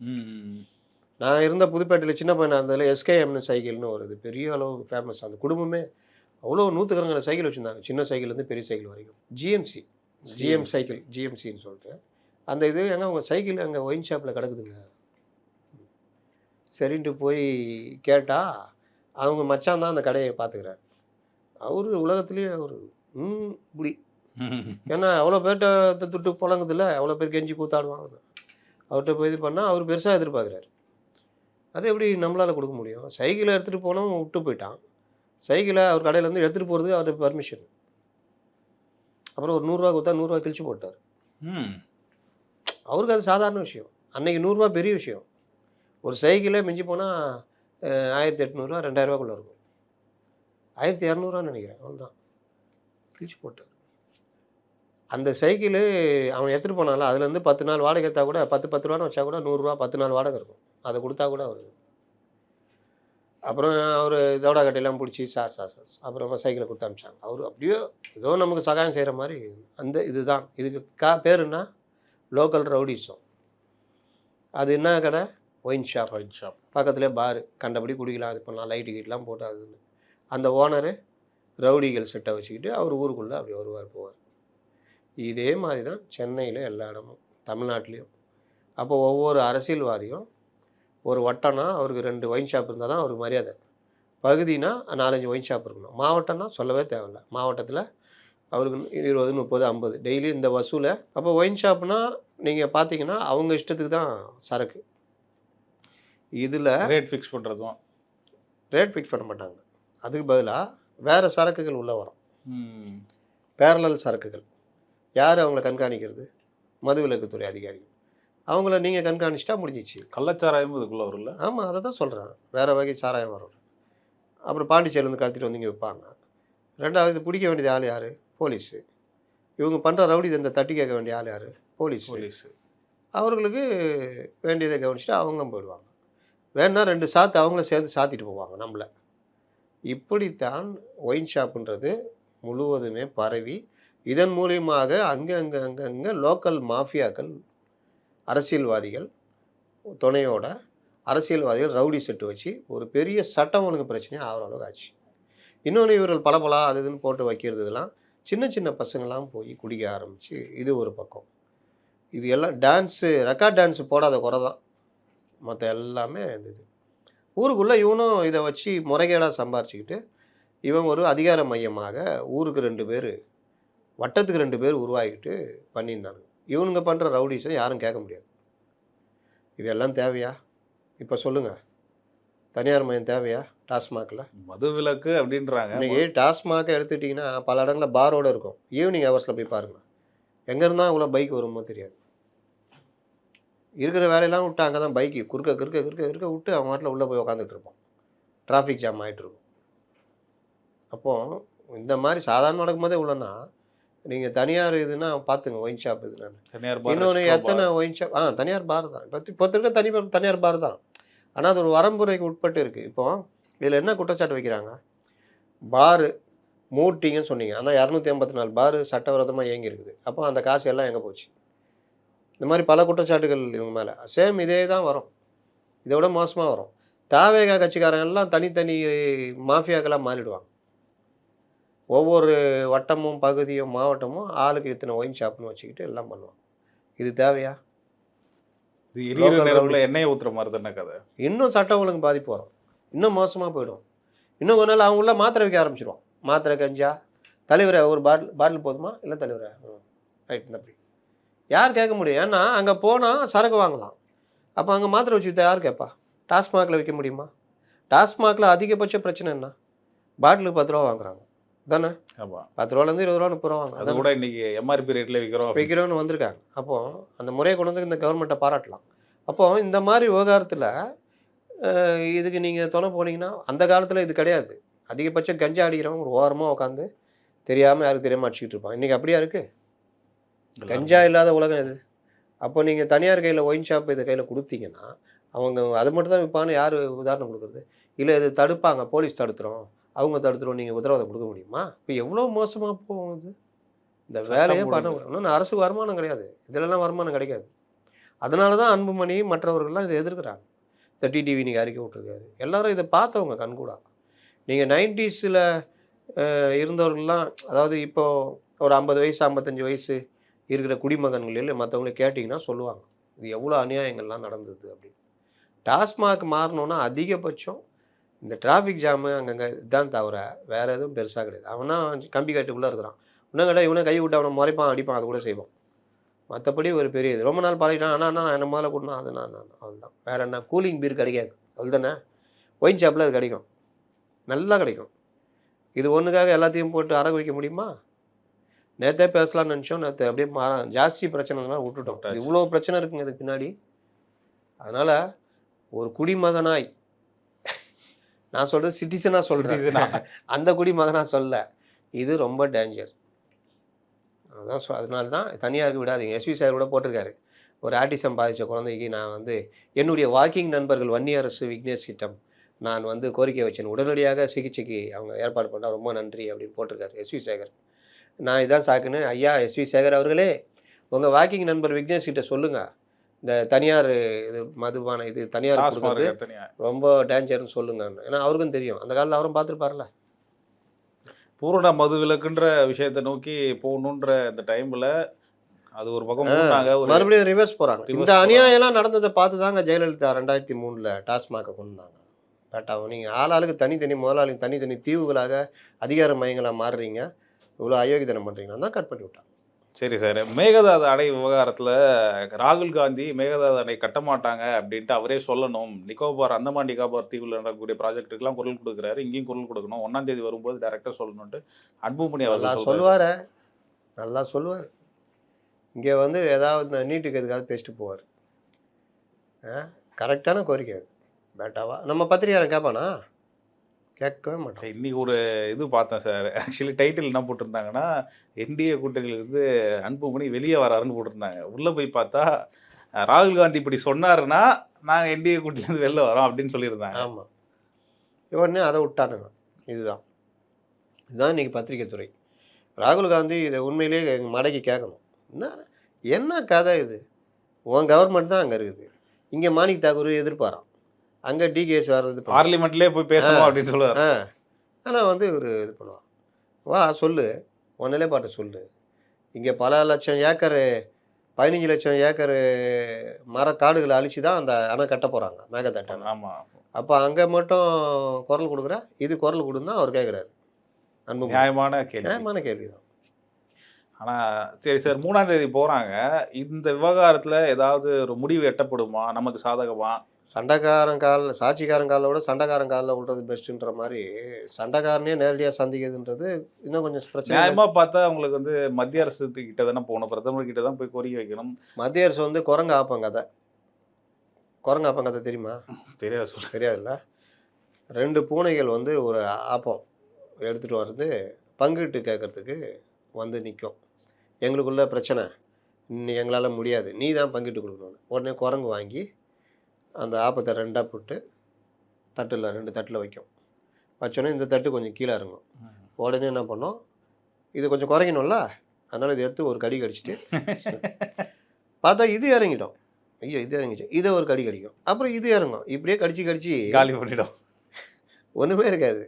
நான் இருந்த புதுப்பேட்டையில் சின்ன பையனாக இருந்ததில் எஸ்கேஎம்னு சைக்கிள்னு ஒரு இது பெரிய அளவு ஃபேமஸ். அந்த குடும்பமே அவ்வளோ 100கணக்கான சைக்கிள் வச்சுருந்தாங்க, சின்ன சைக்கிள்லேருந்து பெரிய சைக்கிள் வரைக்கும். ஜிஎம் சைக்கிள், ஜிஎம்சின்னு சொல்லிட்டு அந்த இது எங்கே அவங்க சைக்கிள் அங்கே ஒயின் ஷாப்பில் கிடக்குதுங்க. சரின்ட்டு போய் கேட்டால் அவங்க மச்சான் தான் அந்த கடையை பார்த்துக்கிறார். அவர் உலகத்துலேயே அவர் இப்படி, ஏன்னா அவ்வளோ பேர்கிட்ட துட்டு புழங்குதில்ல, அவ்வளோ பேர் கெஞ்சி கூத்தாடுவாங்க. அவர்கிட்ட போய் இது பண்ணால் அவர் பெருசாக எதிர்பார்க்குறாரு. அது எப்படி நம்மளால் கொடுக்க முடியும்? சைக்கிளை எடுத்துகிட்டு போனவன் விட்டு போயிட்டான், சைக்கிளை அவர் கடையிலேருந்து எடுத்துகிட்டு போகிறதுக்கு அவருக்கு பர்மிஷன். அப்புறம் ஒரு 100 ரூபா கொடுத்தா 100 ரூபா கிழிச்சு போட்டார். அவருக்கு அது சாதாரண விஷயம். அன்றைக்கி 100 ரூபா பெரிய விஷயம். ஒரு சைக்கிளை மிஞ்சி போனால் 1800 2000 இருக்கும். 1200 நினைக்கிறேன், அவ்வளோதான், கிழிச்சு போட்டார். அந்த சைக்கிளு அவன் எடுத்துகிட்டு போனால அதுலேருந்து 10 நாள் வாடகை எடுத்தா கூட 10 ரூபான்னு வச்சா கூட 100 ரூபா 10 நாள் வாடகை இருக்கும். அதை கொடுத்தா கூட அவர் அப்புறம் அவர் இதோட கட்டையெல்லாம் பிடிச்சி அப்புறம் சைக்கிளை கொடுத்து அனுப்பிச்சாங்க. அவர் அப்படியே ஏதோ நமக்கு சகாயம் செய்கிற மாதிரி. அந்த இதுதான் இதுக்கு பேருன்னா லோக்கல் ரவுடிசம். அது என்ன கடை? Wine shop. பக்கத்துலேயே பாரு, கண்டபடி குடிக்கலாம், அது பண்ணலாம், லைட்டு கீட்லாம் போட்டு அதுன்னு. அந்த ஓனரு ரவுடிகள் செட்டை வச்சுக்கிட்டு அவர் ஊருக்குள்ளே அப்படி வருவார் போவார். இதே மாதிரி தான் சென்னையில் எல்லா இடமும், தமிழ்நாட்டிலையும். அப்போ ஒவ்வொரு அரசியல்வாதியும் ஒரு வட்டம்னா அவருக்கு 2 ஒயின் ஷாப் இருந்தால் தான் அவருக்கு மரியாதை. பகுதினா 4, 5 ஒயின் ஷாப் இருக்கணும். மாவட்டம்னா சொல்லவே தேவையில்ல. மாவட்டத்தில் அவருக்கு 20, 30, 50 டெய்லி இந்த வசூலை. அப்போ ஒயின் ஷாப்னா நீங்கள் பார்த்தீங்கன்னா அவங்க இஷ்டத்துக்கு தான் சரக்கு. இதில் ரேட் ஃபிக்ஸ் பண்ணுறதும். ரேட் ஃபிக்ஸ் பண்ண மாட்டாங்க. அதுக்கு பதிலாக வேறு சரக்குகள் உள்ளே வரும். ம். பேரலல் சரக்குகள். யார் அவங்கள கண்காணிக்கிறது? மதுவிலக்குத்துறை அதிகாரிகள். அவங்கள நீங்கள் கண்காணிச்சிட்டா முடிஞ்சிச்சு. கள்ளச்சாராயமும் இதுக்குள்ளே வரும்ல. ஆமாம், அதை தான் சொல்கிறேன். வேறு வகை சாராயம் வரும். அப்புறம் பாண்டிச்சேரிலேருந்து கடத்திட்டு வந்து இங்கே விற்பாங்க. 2வது பிடிக்க வேண்டியது ஆள் யார்? போலீஸு. இவங்க பண்ணுற ரவுடி இந்த தட்டி கேட்க வேண்டிய ஆள் யார்? போலீஸு. அவர்களுக்கு வேண்டியதை கவனிச்சுட்டு அவங்களும் போயிடுவாங்க. வேணா 2 சாத்து அவங்களும் சேர்த்து சாத்திட்டு போவாங்க நம்மளை. இப்படித்தான் ஒயின் ஷாப்புன்றது முழுவதுமே பரவி இதன் மூலியமாக அங்கங்கே லோக்கல் மாஃபியாக்கள், அரசியல்வாதிகள் துணையோட அரசியல்வாதிகள் ரவுடி செட்டு வச்சு ஒரு பெரிய சட்டம் ஒழுங்கு பிரச்சனையாக ஆகிற அளவுக்கு ஆச்சு. இன்னொன்று இவர்கள் பலபலா அது இதுன்னு போட்டு வைக்கிறது இதெல்லாம் சின்ன சின்ன பசங்களாம் போய் குடிக்க ஆரம்பித்து இது ஒரு பக்கம். இது எல்லாம் டான்ஸு ரெக்கார்ட் டான்ஸு போடாத குறை தான். மற்ற எல்லாமே இருந்தது. ஊருக்குள்ளே இவனும் இதை வச்சு முறைகேடாக சம்பாரிச்சுக்கிட்டு இவன் ஒரு அதிகார மையமாக ஊருக்கு 2 பேர், வட்டத்துக்கு 2 பேர் உருவாகிக்கிட்டு பண்ணியிருந்தானுங்க. இவனுங்க பண்ணுற ரவுடிஸை யாரும் கேட்க முடியாது. இதெல்லாம் தேவையா? இப்போ சொல்லுங்கள், தனியார் மையம் தேவையா டாஸ்மாகில்? மதுவிலக்கு அப்படின்றாங்க. இன்றைக்கி டாஸ்மாகை எடுத்துக்கிட்டிங்கன்னா பல இடங்களில் பாரோடு இருக்கும். ஈவினிங் ஹவர்ஸில் போய் பாருங்கள், எங்கே இருந்தால் இவ்வளோ பைக் வருமோ தெரியாது. இருக்கிற வேலையெல்லாம் விட்டு அங்கே தான் பைக்கு குறுக்க விட்டு அவன் வாட்டில் உள்ளே போய் உக்காந்துட்டு இருப்பான். டிராஃபிக் ஜாம் ஆகிட்டுருக்கும். அப்போது இந்த மாதிரி சாதாரண நடக்கும்போதே உள்ளனா நீங்கள் தனியார் இதுன்னா பார்த்துங்க, ஒயின் ஷாப் இதுன்னு. தனியார் இன்னொன்று எத்தனை ஒயின் ஷாப் தனியார் பார் தான். இப்போ இருக்க தனியார் பார் தான். ஆனால் அது ஒரு வரம்புரைக்கு உட்பட்டு இருக்குது. இப்போது இதில் என்ன குற்றச்சாட்டு வைக்கிறாங்க? பாரு மூட்டிங்கன்னு சொன்னீங்க, ஆனால் 284 பாரு சட்டவிரோதமாக இயங்கி இருக்குது. அப்போ அந்த காசு எல்லாம் எங்கே போச்சு? இந்த மாதிரி பல குற்றச்சாட்டுகள் இவங்க மேலே சேம் இதே தான் வரும். இதை விட மோசமாக வரும். தாவேகா கட்சிக்காரங்க எல்லாம் தனித்தனி மாஃபியாக்களாக மாறிடுவாங்க. ஒவ்வொரு வட்டமும் பகுதியும் மாவட்டமும் ஆளுக்கு இத்தனை ஒயின் ஷாப்னு வச்சுக்கிட்டு எல்லாம் பண்ணுவாங்க. இது தேவையா? இது எரியிற நேரத்தில் எண்ணெயை ஊற்றுற மாதிரி தானே கதை. இன்னும் சட்ட ஒழுங்கு பாதிப்பு வரும். இன்னும் மோசமாக போயிடும். இன்னும் ஒரு நாள் அவங்க உள்ள மாத்திரை வைக்க ஆரம்பிச்சிடுவோம். மாத்திரை, கஞ்சா. தலைவரை ஒரு பாட்டில் போதுமா? இல்லை தலைவரை ரைட். அப்படி யார் கேட்க முடியும்? ஏன்னா அங்கே போனால் சரக்கு வாங்கலாம். அப்போ அங்கே மாத்திரை வச்சு விற்றா யார் கேட்பா? டாஸ்மாகில் விற்க முடியுமா? டாஸ்மாகில் அதிகபட்ச பிரச்சனை என்ன? பாட்டிலுக்கு 10 ரூபா வாங்குறாங்க தானே? ஆமாம். 10 ரூபாலேருந்து 20 ரூபா 30 ரூபா வாங்க. அது கூட இன்றைக்கி எம்ஆர்பி ரேட்டில் விற்கிறோன்னு வந்திருக்காங்க. அப்போது அந்த முறையை கொண்டு வந்து இந்த கவர்மெண்ட்டை பாராட்டலாம். அப்போது இந்த மாதிரி விவகாரத்தில் இதுக்கு நீங்கள் துணை போனீங்கன்னா, அந்த காலத்தில் இது கிடையாது. அதிகபட்சம் கஞ்சா அடிக்கிறவங்க ஒரு ஓரமாக உட்காந்து தெரியாமல் யாருக்கு தெரியாமல் அடிச்சுக்கிட்டு இருப்பான். இன்றைக்கி அப்படியா இருக்குது? கஞ்சா இல்லாத உலகம் இது. அப்போ நீங்கள் தனியார் கையில் ஒயின் ஷாப் இதை கையில் கொடுத்தீங்கன்னா அவங்க அது மட்டும் தான் விற்பான்னு யார் உதாரணம் கொடுக்குறது? இல்லை இது தடுப்பாங்க, போலீஸ் தடுத்துரும், அவங்க தடுத்துரும், நீங்கள் உத்தரவாதம் கொடுக்க முடியுமா? இப்போ எவ்வளோ மோசமாக போகுது இந்த வேலையே பண்ண. இன்னொன்று அரசு வருமானம் கிடையாது, இதிலெல்லாம் வருமானம் கிடைக்காது. அதனால தான் அன்புமணி மற்றவர்கள்லாம் இதை எதிர்க்கிறாங்க. இந்த டிடிவி நீங்கள் அறிக்கை விட்டுருக்காரு. எல்லாரும் இதை பார்த்தவங்க கண்கூடா. நீங்கள் 90ஸில் இருந்தவர்கள்லாம், அதாவது இப்போது ஒரு 50 வயசு 55 வயசு இருக்கிற குடிமகன்களில் மற்றவங்கள கேட்டிங்கன்னா சொல்லுவாங்க இது எவ்வளோ அநியாயங்கள்லாம் நடந்தது அப்படின்னு. டாஸ்மாக் மாறணுன்னா அதிகபட்சம் இந்த டிராஃபிக் ஜாமு அங்கங்கே இதுதான் தவிர வேறு எதுவும் பெருசாக கிடையாது. அவனா கம்பி கட்டுக்குள்ளே இருக்கிறான், இன்னும் கேட்டால் இவனை கை விட்டு அவனை முறைப்பான், அடிப்பான், அது கூட செய்வான். மற்றபடி ஒரு பெரிய இது ரொம்ப நாள் பழகிட்டான். ஆனால் நான் என்ன மேலே கூடனா அது நான் அவ்வளோதான். வேறு என்ன கூலிங் பீர் கிடைக்காது, அவ்வளோ தானே. ஒயின் ஷாப்பில் அது கிடைக்கும், நல்லா கிடைக்கும். இது ஒன்றுக்காக எல்லாத்தையும் போட்டு அரக வைக்க முடியுமா? நேற்றே பேசலாம்னு நினச்சோம், நேற்று அப்படியே ஜாஸ்தி பிரச்சனைலாம் விட்டுட்டோம். இவ்வளோ பிரச்சனை இருக்குங்க இதுக்கு பின்னாடி. அதனால் ஒரு குடிமகனாய் நான் சொல்கிறது சிட்டிசனாக சொல்கிறேன், அந்த குடிமகனாக சொல்ல, இது ரொம்ப டேஞ்சர். அதான் அதனால தான் தனியாருக்கு விடாதீங்க. எஸ்வி சார் கூட போட்டிருக்காரு, ஒரு ஆட்டிசம் பாதித்த குழந்தைக்கு நான் வந்து என்னுடைய வாக்கிங் நண்பர்கள் வன்னியரசு விக்னேஷ் கிட்டம் நான் வந்து கோரிக்கை வச்சேன், உடனடியாக சிகிச்சைக்கு அவங்க ஏற்பாடு பண்ணால் ரொம்ப நன்றி அப்படின்னு போட்டிருக்காரு எஸ்வி சேகர். நான் இதான் சாக்குன்னு, ஐயா எஸ்வி சேகர் அவர்களே உங்கள் வாக்கிங் நண்பர் விக்னேஷ் கிட்ட சொல்லுங்கள், இந்த தனியார் இது மதுபான இது தனியார் கொடுக்குறது ரொம்ப டேஞ்சர்னு சொல்லுங்க. ஏன்னா அவருக்கும் தெரியும், அந்த காலத்தில் அவரும் பார்த்துருப்பார்ல. பூரண மது விலக்குன்ற விஷயத்தை நோக்கி போகணுன்ற இந்த டைமில் அது ஒரு பக்கம் மூடினாங்க, ஒரு மறுபடியும் ரிவர்ஸ் போகிறாங்க. reverse இந்த அநியாயம்லாம் நடந்ததை பார்த்து தாங்க ஜெயலலிதா 2003 டாஸ்மாகை கொண்டு வந்தாங்க. கரெக்டாக நீங்கள் ஆளாளுக்கு தனித்தனி முதலாளிங்க தனித்தனி தீவுகளாக அதிகார மையங்களாக மாறுறீங்க, இவ்வளோ அயோக்கியத்தனம் பண்ணுறீங்கன்னா தான் கட் பண்ணி விட்டாங்க. சரி சார். மேகதாது அணை விவகாரத்தில் ராகுல் காந்தி மேகதாது அணை கட்ட மாட்டாங்க அப்படின்ட்டு அவரே சொல்லணும். நிக்கோபார் அந்தமான் நிக்கோபார் தீவில் நடக்கக்கூடிய ப்ராஜெக்ட்டுக்கெல்லாம் குரல் கொடுக்குறாரு, இங்கேயும் குரல் கொடுக்கணும், 1ஆம் தேதி வரும்போது டேரெக்டாக சொல்லணுன்ட்டு அன்புமணி நல்லா அவர்கள் சொல்லுவார், நல்லா சொல்லுவார். இங்கே வந்து ஏதாவது இந்த நீட்டுக்கு எதுக்காவது பேசிட்டு போவார். கரெக்டான கோரிக்கை அது. பேட்டாவா நம்ம பத்திரிகாரன் கேட்பானா? கேட்கவே மாட்டோம். இன்னைக்கு ஒரு இது பார்த்தேன் சார். ஆக்சுவலி டைட்டில் என்ன போட்டிருந்தாங்கன்னா, என்டிஏ கூட்டணியிலிருந்து அன்புமணி வெளியே வராருன்னு போட்டிருந்தாங்க. உள்ளே போய் பார்த்தா ராகுல் காந்தி இப்படி சொன்னாருன்னா நாங்கள் என்டிஏ கூட்டணியிலேருந்து வெளில வரோம் அப்படின்னு சொல்லியிருந்தாங்க. ஆமாம், உடனே அதை விட்டானுங்க. இதுதான் இதுதான் இன்றைக்கி பத்திரிகை துறை. ராகுல் காந்தி இதை உண்மையிலேயே எங்கள் மடக்கி கேட்கணும். என்ன கதை இது? உன் கவர்மெண்ட் தான் அங்கே இருக்குது, இங்கே மாணிக் தாக்கூர் எதிர்பாரான், அங்கே டிகேஎஸ் வர்றது பார்லிமெண்ட்லேயே போய் பேசணும் அப்படின்னு சொல்லுவார். ஆனால் வந்து ஒரு இது பண்ணுவான். வா சொல்லு, உன் நிலைப்பாட்டை சொல்லு. இங்கே பல லட்சம் ஏக்கரு 15 லட்சம் ஏக்கரு மரக்காடுகளை அழிச்சு தான் அந்த அணை கட்ட போகிறாங்க, மேகதாட்டு அணை. ஆமாம். அப்போ அங்கே மட்டும் குரல் கொடுக்குற, இது குரல் கொடுன்னு தான் அவர் கேட்குறாரு. அன்பு நியாயமான கேள்வி. நியாயமான கேள்வி தான். ஆனால் சரி சார், 3ஆம் தேதி போகிறாங்க. இந்த விவகாரத்தில் ஏதாவது ஒரு முடிவு எட்டப்படுமா, நமக்கு சாதகமா? சண்டைக்காரன் காலில் சாட்சிக்காரன் காலில் விட சண்டைக்காரன் காலில் விடுறது பெஸ்ட்டுன்ற மாதிரி சண்டைக்காரனே நேரடியாக சந்திக்கிறதுன்றது இன்னும் கொஞ்சம் பிரச்சனை. நியாயமாக பார்த்தா அவங்களுக்கு வந்து மத்திய அரசு கிட்ட தானே போகணும், பிரதமர் கிட்ட தான் போய் கோரிக்கை வைக்கணும். மத்திய அரசு வந்து குரங்கு ஆப்பங்கதை. குரங்கு ஆப்பங்கதை தெரியுமா? தெரியாது சொல்ல. தெரியாதுல்ல. 2 பூனைகள் வந்து ஒரு ஆப்பம் எடுத்துகிட்டு வந்து பங்கிட்டு கேட்குறதுக்கு வந்து நிற்கும். எங்களுக்குள்ள பிரச்சனை, எங்களால் முடியாது, நீ தான் பங்கிட்டு கொடுக்கணும். உடனே குரங்கு வாங்கி அந்த ஆப்பத்தை 2ஆக போட்டு தட்டில் 2 தட்டில் வைக்கும். வச்சோன்னே இந்த தட்டு கொஞ்சம் கீழே இறங்கும். உடனே என்ன பண்ணோம், இது கொஞ்சம் குறைக்கணும்ல, அதனால் இதை எடுத்து ஒரு கடி கடிச்சிட்டு பார்த்தா இது இறங்கிட்டோம். ஐயோ இது இறங்கிச்சு, இதை ஒரு கடி கடிக்கும், அப்புறம் இது இறங்கும். இப்படியே கடிச்சு காலி பண்ணிடும். ஒன்றுமே இருக்காது.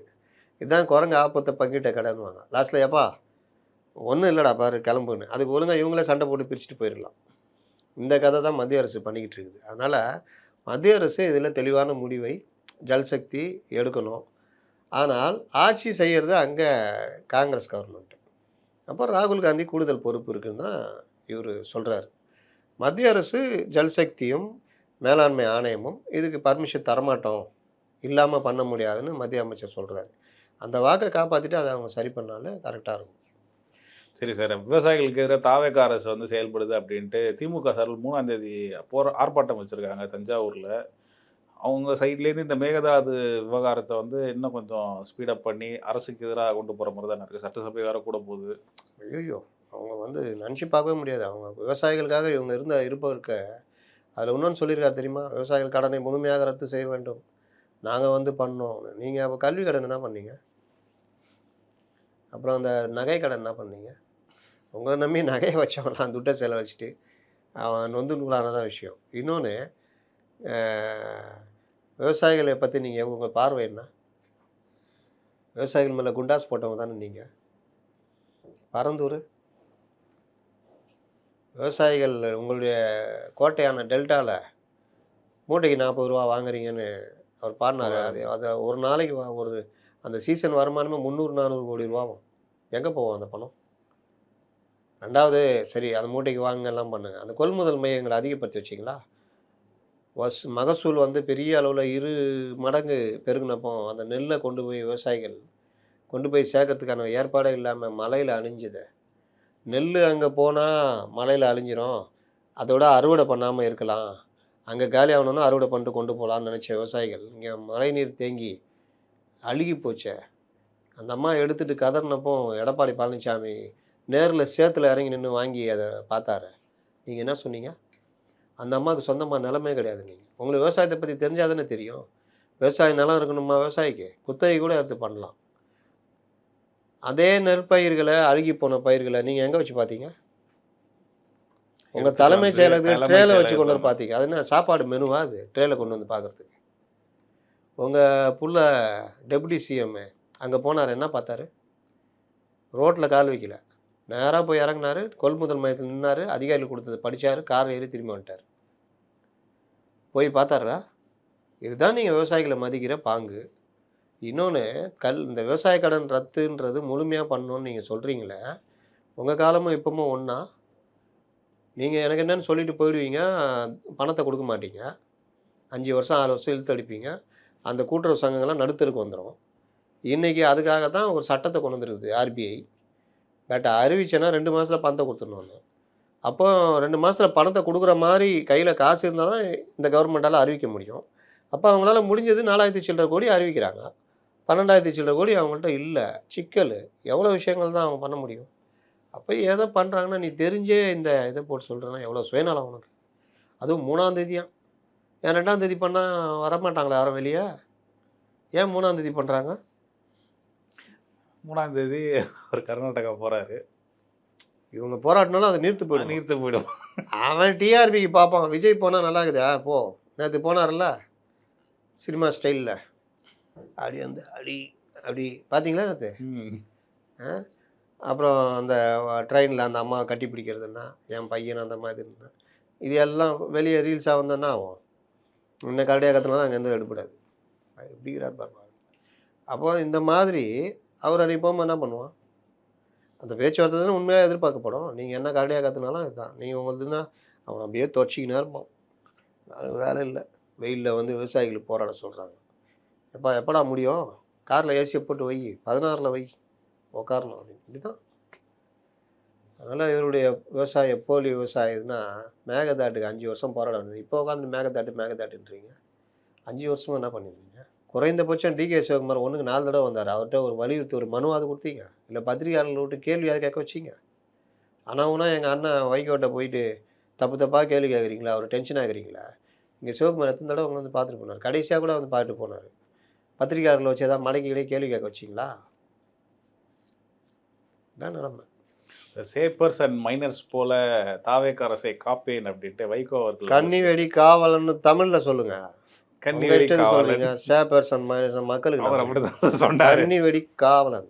இதுதான் குரங்கு ஆப்பத்தை பங்கிட்ட கடைன்னுவாங்க. லாஸ்ட்டில் ஏப்பா ஒன்றும் இல்லைடா பாரு கிளம்புன்னு, அதுக்கு ஒழுங்காக இவங்களே சண்டை போட்டு பிரிச்சுட்டு போயிடலாம். இந்த கதை தான் மத்திய அரசு பண்ணிக்கிட்டு இருக்குது. அதனால் மத்திய அரசு இதில் தெளிவான முடிவை ஜல்சக்தி எடுக்கணும். ஆனால் ஆட்சி செய்கிறது அங்கே காங்கிரஸ் கவர்மெண்ட்டு. அப்போ ராகுல் காந்தி கூடுதல் பொறுப்பு இருக்குன்னு தான் இவர் சொல்கிறார். மத்திய அரசு ஜல்சக்தியும் மேலாண்மை ஆணையமும் இதுக்கு பர்மிஷன் தரமாட்டோம், இல்லாமல் பண்ண முடியாதுன்னு மத்திய அமைச்சர் சொல்கிறாரு. அந்த வாக்கை காப்பாற்றிட்டு அதை அவங்க சரி பண்ணாலும் கரெக்டாக இருக்கும். சரி சார், விவசாயிகளுக்கு எதிராக தாவேக அரசு வந்து செயல்படுது அப்படின்ட்டு திமுக சார்பில் 3ஆம் தேதி ஆர்ப்பாட்டம் வச்சுருக்காங்க தஞ்சாவூரில். அவங்க சைட்லேருந்து இந்த மேகதாது விவகாரத்தை வந்து இன்னும் கொஞ்சம் ஸ்பீடப் பண்ணி அரசுக்கு எதிராக கொண்டு போகிற மாதிரி தான் இருக்குது. சட்டசபை வேறு கூட போகுது. ஐயோ, அவங்க வந்து நினச்சி பார்க்கவே முடியாது. அவங்க விவசாயிகளுக்காக இவங்க இருப்பவர்க்க அதில் இன்னொன்று சொல்லியிருக்காரு தெரியுமா? விவசாயிகள் கடனை முழுமையாக ரத்து செய்ய வேண்டும், நாங்கள் வந்து பண்ணோம். நீங்கள் அப்போ கல்வி கடன் என்ன பண்ணீங்க? அப்புறம் அந்த நகை கடன் என்ன பண்ணீங்க? உங்களை நம்பி நகையை வச்சவங்களாம் துட்டை செலவழிச்சிட்டு அவன் வந்து நூலானதான் விஷயம். இன்னொன்று, விவசாயிகளை பற்றி நீங்கள் உங்கள் பார்வை என்ன? விவசாயிகள் மேலே குண்டாஸ் போட்டவங்க தானே நீங்கள். பரந்தூர் விவசாயிகள் உங்களுடைய கோட்டையான டெல்டாவில் மூட்டைக்கு 40 ரூபா வாங்குறீங்கன்னு அவர் பாடினார். அதை ஒரு நாளைக்கு ஒரு அந்த சீசன் வருமானமே 300-400 கோடி ரூபாவும். எங்கே போவோம் அந்த பணம்? ரெண்டாவது, சரி அந்த மூட்டைக்கு வாங்கலாம் பண்ணுங்கள், அந்த கொள்முதல் மையங்களை அதிகப்படுத்தி வச்சிங்களா? மகசூல் வந்து பெரிய அளவில் 2 மடங்கு பெருகினப்போ அந்த நெல்லை கொண்டு போய் விவசாயிகள் கொண்டு போய் சேர்க்கறதுக்கான ஏற்பாடே இல்லாமல் மலையில் அழிஞ்சுது. நெல் அங்கே போனால் மலையில் அழிஞ்சிரும், அதோட அறுவடை பண்ணாமல் இருக்கலாம், அங்கே காலி ஆகணுன்னா அறுவடை பண்ணிட்டு கொண்டு போகலான்னு நினச்ச விவசாயிகள் இங்கே மழை நீர் தேங்கி அழுகி போச்சே. அந்த அம்மா எடுத்துகிட்டு கதறினப்போ எடப்பாடி பழனிசாமி நேரில் சேத்துல இறங்கி நின்று வாங்கி அதை பார்த்தாரு. நீங்கள் என்ன சொன்னீங்க? அந்த அம்மாவுக்கு சொந்தமாக நிலமே கிடையாது. நீங்கள் உங்களுக்கு விவசாயத்தை பற்றி தெரிஞ்சால் தானே தெரியும். விவசாய நிலம் இருக்கணுமா விவசாயிக்கு? குத்தகை கூட எடுத்து பண்ணலாம். அதே நெற்பயிர்களை, அழுகி போன பயிர்களை நீங்கள் எங்கே வச்சு பார்த்தீங்க? உங்கள் தலைமைச் செயலகத்துக்கு ட்ரேல வச்சு கொண்டு வந்து பார்த்தீங்க. அது என்ன சாப்பாடு மெனுவா? அது ட்ரேல கொண்டு வந்து பார்க்குறதுக்கு. உங்கள் புள்ள டெபுட்டி சிஎம் அங்கே போனார், என்ன பார்த்தாரு? ரோட்டில் கால் வைக்கல, நேராக போய் இறங்கினாரு, கொள்முதல் மையத்தில் நின்னாரு, அதிகாரிகள் கொடுத்தது படிச்சாரு, கார் ஏறி திரும்பி வந்துட்டார். போய் பார்த்தாரா? இதுதான் நீங்கள் விவசாயிகளை மதிக்கிற பாங்கு. இன்னொன்று, இந்த விவசாய கடன் ரத்துன்றது முழுமையாக பண்ணணும்னு நீங்கள் சொல்கிறீங்களே, உங்கள் காலமும் இப்பவும் ஒன்றா? நீங்கள் எனக்கு என்னன்னு சொல்லிட்டு போயிடுவீங்க, பணத்தை கொடுக்க மாட்டீங்க. 5 வருஷம் 6 வருஷம் இழுத்து அடிப்பீங்க. அந்த கூட்டுறவு சங்கங்கள்லாம் நடுத்தருக்கு வந்துடும். இன்றைக்கி அதுக்காக தான் ஒரு சட்டத்தை கொண்டு வந்துருக்குது ஆர்பிஐ. பட் அறிவிச்சேன்னா 2 மாதத்தில் பணத்தை கொடுத்துடணும்னு. அப்போ 2 மாதத்தில் பணத்தை கொடுக்குற மாதிரி கையில் காசு இருந்தால் தான் இந்த கவர்மெண்ட்டால் அறிவிக்க முடியும். அப்போ அவங்களால முடிஞ்சது 4000 சில்லரை கோடி அறிவிக்கிறாங்க. 12,000 சில்லரை கோடி அவங்கள்ட்ட இல்லை. சிக்கல் எவ்வளோ விஷயங்கள் தான் அவங்க பண்ண முடியும். அப்போ எதை பண்ணுறாங்கன்னா, நீ தெரிஞ்சே இந்த இதை போட்டு சொல்கிறேன்னா எவ்வளோ சுயநலம் உனக்கு. அதுவும் 3ஆம் தேதியா? ஏன் 2ஆம் தேதி பண்ணால் வரமாட்டாங்களா யாரும் வெளியே? ஏன் 3ஆம் தேதி பண்ணுறாங்க? 3ஆம் தேதி அவர் கர்நாடகா போகிறாரு. இவங்க போராட்டினாலும் அதை நீர்த்து போயிடும். அவன் டிஆர்பிக்கு பார்ப்பான். விஜய் போனால் நல்லா இருக்குதா? போ. நேற்று போனார்ல சினிமா ஸ்டைலில், அப்படி வந்து அப்படி பார்த்தீங்களா நேற்று? அப்புறம் அந்த ட்ரெயினில் அந்த அம்மாவை கட்டி பிடிக்கிறதுன்னா, என் பையன் அந்த மாதிரி இருந்தான். இது எல்லாம் வெளியே ரீல்ஸாக வந்தோன்னா ஆகும். இன்னும் கரடியாக கற்றுனாலும் அங்கேருந்து எடுப்படாது. எப்படிங்கிறார் பாருங்க. அப்போ இந்த மாதிரி அவர் அன்றைக்கி போகும்போது என்ன பண்ணுவான்? அந்த பேச்சுவார்த்தை தானே உண்மையாக எதிர்பார்க்கப்படும். நீங்கள் என்ன கரடியாக கற்றுனாலும் இதுதான். நீங்கள் உங்களுதுன்னா அவன் அப்படியே துவச்சிக்கினா இருப்பான். அது வேலை இல்லை. வெயிலில் வந்து விவசாயிகளுக்கு போராட சொல்கிறாங்க. எப்படா முடியும்? காரில் ஏசியை போட்டு வை, 16ல் வை, உட்காரணும் அப்படின்னு. இப்படிதான். அதனால் இவருடைய போலி விவசாயம்னா மேகதாட்டுக்கு 5 வருஷம் போராட வேண்டியது. இப்போ உட்காந்து மேகதாட்டுன்றீங்க. 5 வருஷமாக என்ன பண்ணியிருந்தீங்க? குறைந்தபட்சம் டிகே சிவகுமார் 1க்கு 4 தடவை வந்தார். அவர்கிட்ட ஒரு வலியுறுத்தி ஒரு மனுவாது கொடுத்தீங்க, இல்லை பத்திரிகையாளர்கள் விட்டு கேள்வியாவது கேட்க வச்சிங்க. ஆனால் எங்கள் அண்ணன் வைகோட்டை போயிட்டு தப்பாக கேள்வி கேட்குறீங்களா? அவர் டென்ஷன் ஆகுறீங்களா? இங்கே சிவகுமார் எத்தனை தடவை அவங்க வந்து பார்த்துட்டு போனார். கடைசியாக கூட வந்து பார்த்துட்டு போனார். பத்திரிகையாளர்களை வச்சு ஏதாவது மலைக்கு கேள்வி கேட்க வச்சிங்களா? இதான் நிலைமை. சேப்பர்ஸ் அண்ட் மைனர்ஸ் போல தாவேக அரசை காப்பேன் அப்படின்ட்டு வைகோ அவர்கள் கன்னி வெடி காவலன்னு தமிழில் சொல்லுங்க. கன்னி வெடி சொல்லுங்க. சேப்பர்ஸ் அண்ட் மைனர்ஸ் மக்களுக்கு அவர் அப்படிதான் சொன்னார். கன்னி வெடி காவலன்.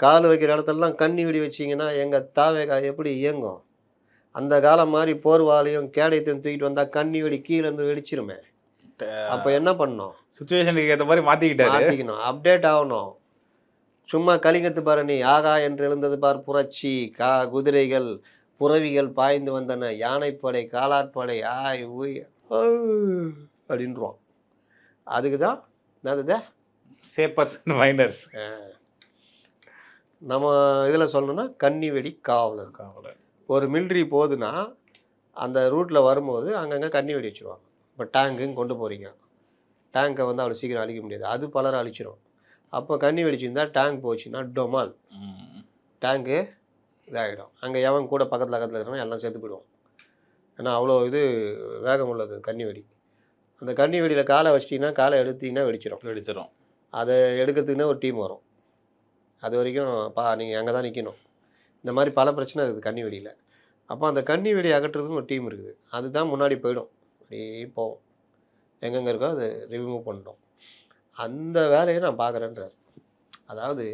கால் வைக்கிற இடத்துலலாம் கன்னி வெடி வச்சிங்கன்னா எங்கள் தாவேகா எப்படி இயங்கும்? அந்த காலம் மாதிரி போர்வாலையும் கேடயத்தையும் தூக்கிட்டு வந்தால் கன்னி வெடி கீழே இருந்து வெடிச்சிருமே. அப்போ என்ன பண்ணணும்? சுச்சுவேஷனுக்கு ஏற்ற மாதிரி மாற்றிக்கணும், அப்டேட் ஆகணும். சும்மா கலிங்கத்து பரணி ஆகா என்று எழுந்தது பார் புரட்சி, குதிரைகள் புறவிகள் பாய்ந்து வந்தன, யானைப்படை காலாட்படை ஆய் ஊய் அப்படின்றான். அதுக்கு தான் என்னது சேப்பர்ஸ் அண்ட் மைனர்ஸ். நம்ம இதில் சொல்லணும்னா கன்னி வெடி காவலன். ஒரு மிலிட்ரி போகுதுன்னா அந்த ரூட்டில் வரும்போது அங்கங்கே கன்னி வெடி வச்சுருவாங்க. இப்போ டேங்குன்னு கொண்டு போகிறீங்க, டேங்கை வந்து அவ்வளோ சீக்கிரம் அழிக்க முடியாது, அது பலரை அழிச்சிடும். அப்போ கன்னி வெடிச்சிருந்தா டேங்க் போச்சுன்னா டொமால் டேங்கு இதாகிடும். அங்கே எவன் கூட பக்கத்தில் இருக்கிறவங்க எல்லாம் சேர்த்து போயிடுவோம். ஏன்னா அவ்வளோ இது வேகம் உள்ளது கன்னி வெடி. அந்த கன்னி வெடியில் காலை வச்சிட்டிங்கன்னா, காலை எடுத்திங்கன்னா வெடிச்சிடும். அதை எடுக்கிறதுக்குன்னே ஒரு டீம் வரும். அது வரைக்கும் நீங்கள் அங்கே தான் நிற்கணும். இந்த மாதிரி பல பிரச்சனை இருக்குது கன்னி வெடியில். அப்போ அந்த கன்னி வெடி அகற்றுறதுன்னு ஒரு டீம் இருக்குது. அதுதான் முன்னாடி போயிடும், அப்படியே போவோம், எங்கெங்கே இருக்கோ அதை ரிமூவ் பண்ணிட்டோம். அந்த வேலையை நான் பார்க்குறேன்றார். அதாவது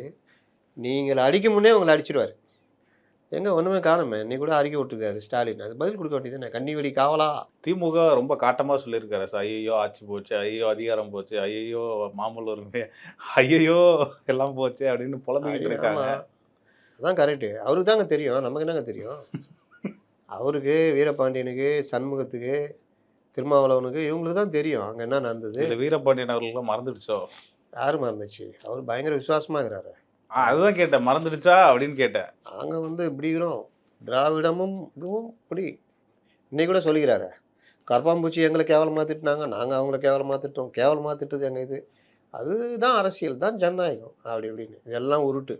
நீங்கள் அடிக்க முன்னே உங்களை அடிச்சிடுவார். எங்கே ஒன்றுமே காணுமே. இன்னைக்கு கூட அறிக்கை விட்டுருக்காரு ஸ்டாலின். அது பதில் கொடுக்க வேண்டியது கன்னி வெடி காவலா? திமுக ரொம்ப காட்டமாக சொல்லியிருக்காரு சார். ஐயோ ஆட்சி போச்சு, ஐயோ அதிகாரம் போச்சு, ஐயோ மாமூல் உரிமை, ஐயோ எல்லாம் போச்சு அப்படின்னு புலம்பிக்கிட்டு இருக்காங்க. அதான் கரெக்டு. அவருக்கு தாங்க தெரியும், நமக்கு என்னங்க தெரியும்? அவருக்கு, வீரபாண்டியனுக்கு, சண்முகத்துக்கு, திருமாவளவனுக்கு, இவங்களுக்கு தான் தெரியும் அங்கே என்ன நடந்தது. இல்லை வீரபாண்டியன் அவர்களும் மறந்துடுச்சோ? யார் மறந்துச்சு? அவர் பயங்கர விசுவாசமாக இருக்கிறாரு. அதுதான் கேட்டேன், மறந்துடுச்சா அப்படின்னு கேட்டேன். நாங்கள் வந்து இப்படிக்கிறோம், திராவிடமும் இதுவும் இப்படி. இன்னைக்கு கூட சொல்லிக்கிறாரு, கரப்பாம்பூச்சி எங்களை கேவலமாக திட்டினாங்க, நாங்கள் அவங்கள கேவலமாக திட்டோம், கேவலமாக திட்டது எங்கள் இது. அதுதான் அரசியல், தான் ஜனநாயகம் அப்படி இப்படின்னு. இதெல்லாம் உருட்டு.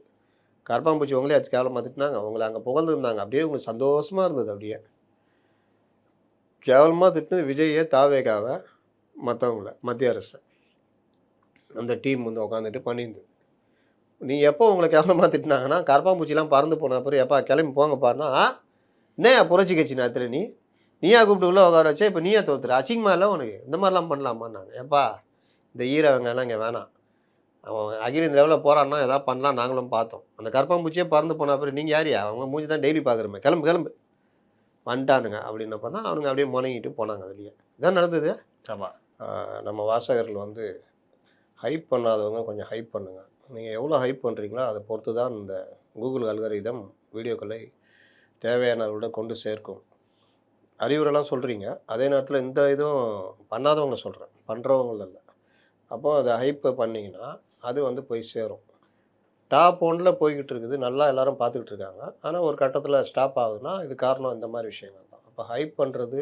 கரப்பாம்பூச்சி உங்களே ஆச்சு கேவலமாக திட்டினாங்க, அவங்கள அங்கே புகழ்ந்துருந்தாங்க, அப்படியே உங்களுக்கு சந்தோஷமாக இருந்தது. அப்படியே கேவலமாக திட்டினது விஜயை, தாவேகாவை, மற்றவங்கள, மத்திய அரசு அந்த டீம் வந்து உட்காந்துட்டு பண்ணியிருந்தது. நீ எப்போ உங்களை கேவலமாக திட்டினாங்கன்னா, கரப்பாம்பூச்சிலாம் பறந்து போன அப்புறம் எப்பா கிளம்பி போங்கப்பாருன்னா, என்ன புரட்சி கட்சி நேரத்தில் நீயா கூப்பிட்டு உள்ளே உட்கார வச்சா, இப்போ நீயா தோத்துற, அசிங்கமாக இல்லை உனக்கு, இந்த மாதிரிலாம் பண்ணலாமா? நாங்கள் எப்பா இந்த ஈர வெங்காயம்லாம் இங்கே வேணாம், அவன் அகில இந்த லெவலில் போகிறான்னா எதாவது பண்ணலாம் நாங்களும் பார்த்தோம். அந்த கரப்பான்பூச்சியே பறந்து போன அப்புறம் நீங்கள் யாரியா அவங்க மூஞ்சி தான் டெய்லி பார்க்குறமே கிளம்பு கிளம்பு வந்துட்டானுங்க அப்படின்னப்போ தான் அவனுங்க அப்படியே முனங்கிட்டு போனாங்க வெளியே. இதான் நடந்தது. ஆமாம். நம்ம வாசகர்கள் வந்து ஹைப் பண்ணாதவங்க கொஞ்சம் ஹைப் பண்ணுங்கள். நீங்கள் எவ்வளோ ஹைப் பண்ணுறீங்களோ அதை பொறுத்து தான் இந்த கூகுள் அல்காரிதம் வீடியோக்களை தேவையானவர்களோட கொண்டு சேர்க்கும். அறிவுரைலாம் சொல்கிறீங்க, அதே நேரத்தில் இந்த இதுவும் பண்ணாதவங்களை சொல்கிறேன், பண்ணுறவங்கள இல்லை. அப்போ அதை ஹைப்பை பண்ணிங்கன்னா அது வந்து போய் சேரும். டாப் ஒன்னில் போய்கிட்டு இருக்குது, நல்லா எல்லோரும் பார்த்துக்கிட்டு இருக்காங்க. ஆனால் ஒரு கட்டத்தில் ஸ்டாப் ஆகுதுன்னா இது காரணம் இந்த மாதிரி விஷயங்கள் தான். அப்போ ஹைப் பண்ணுறது,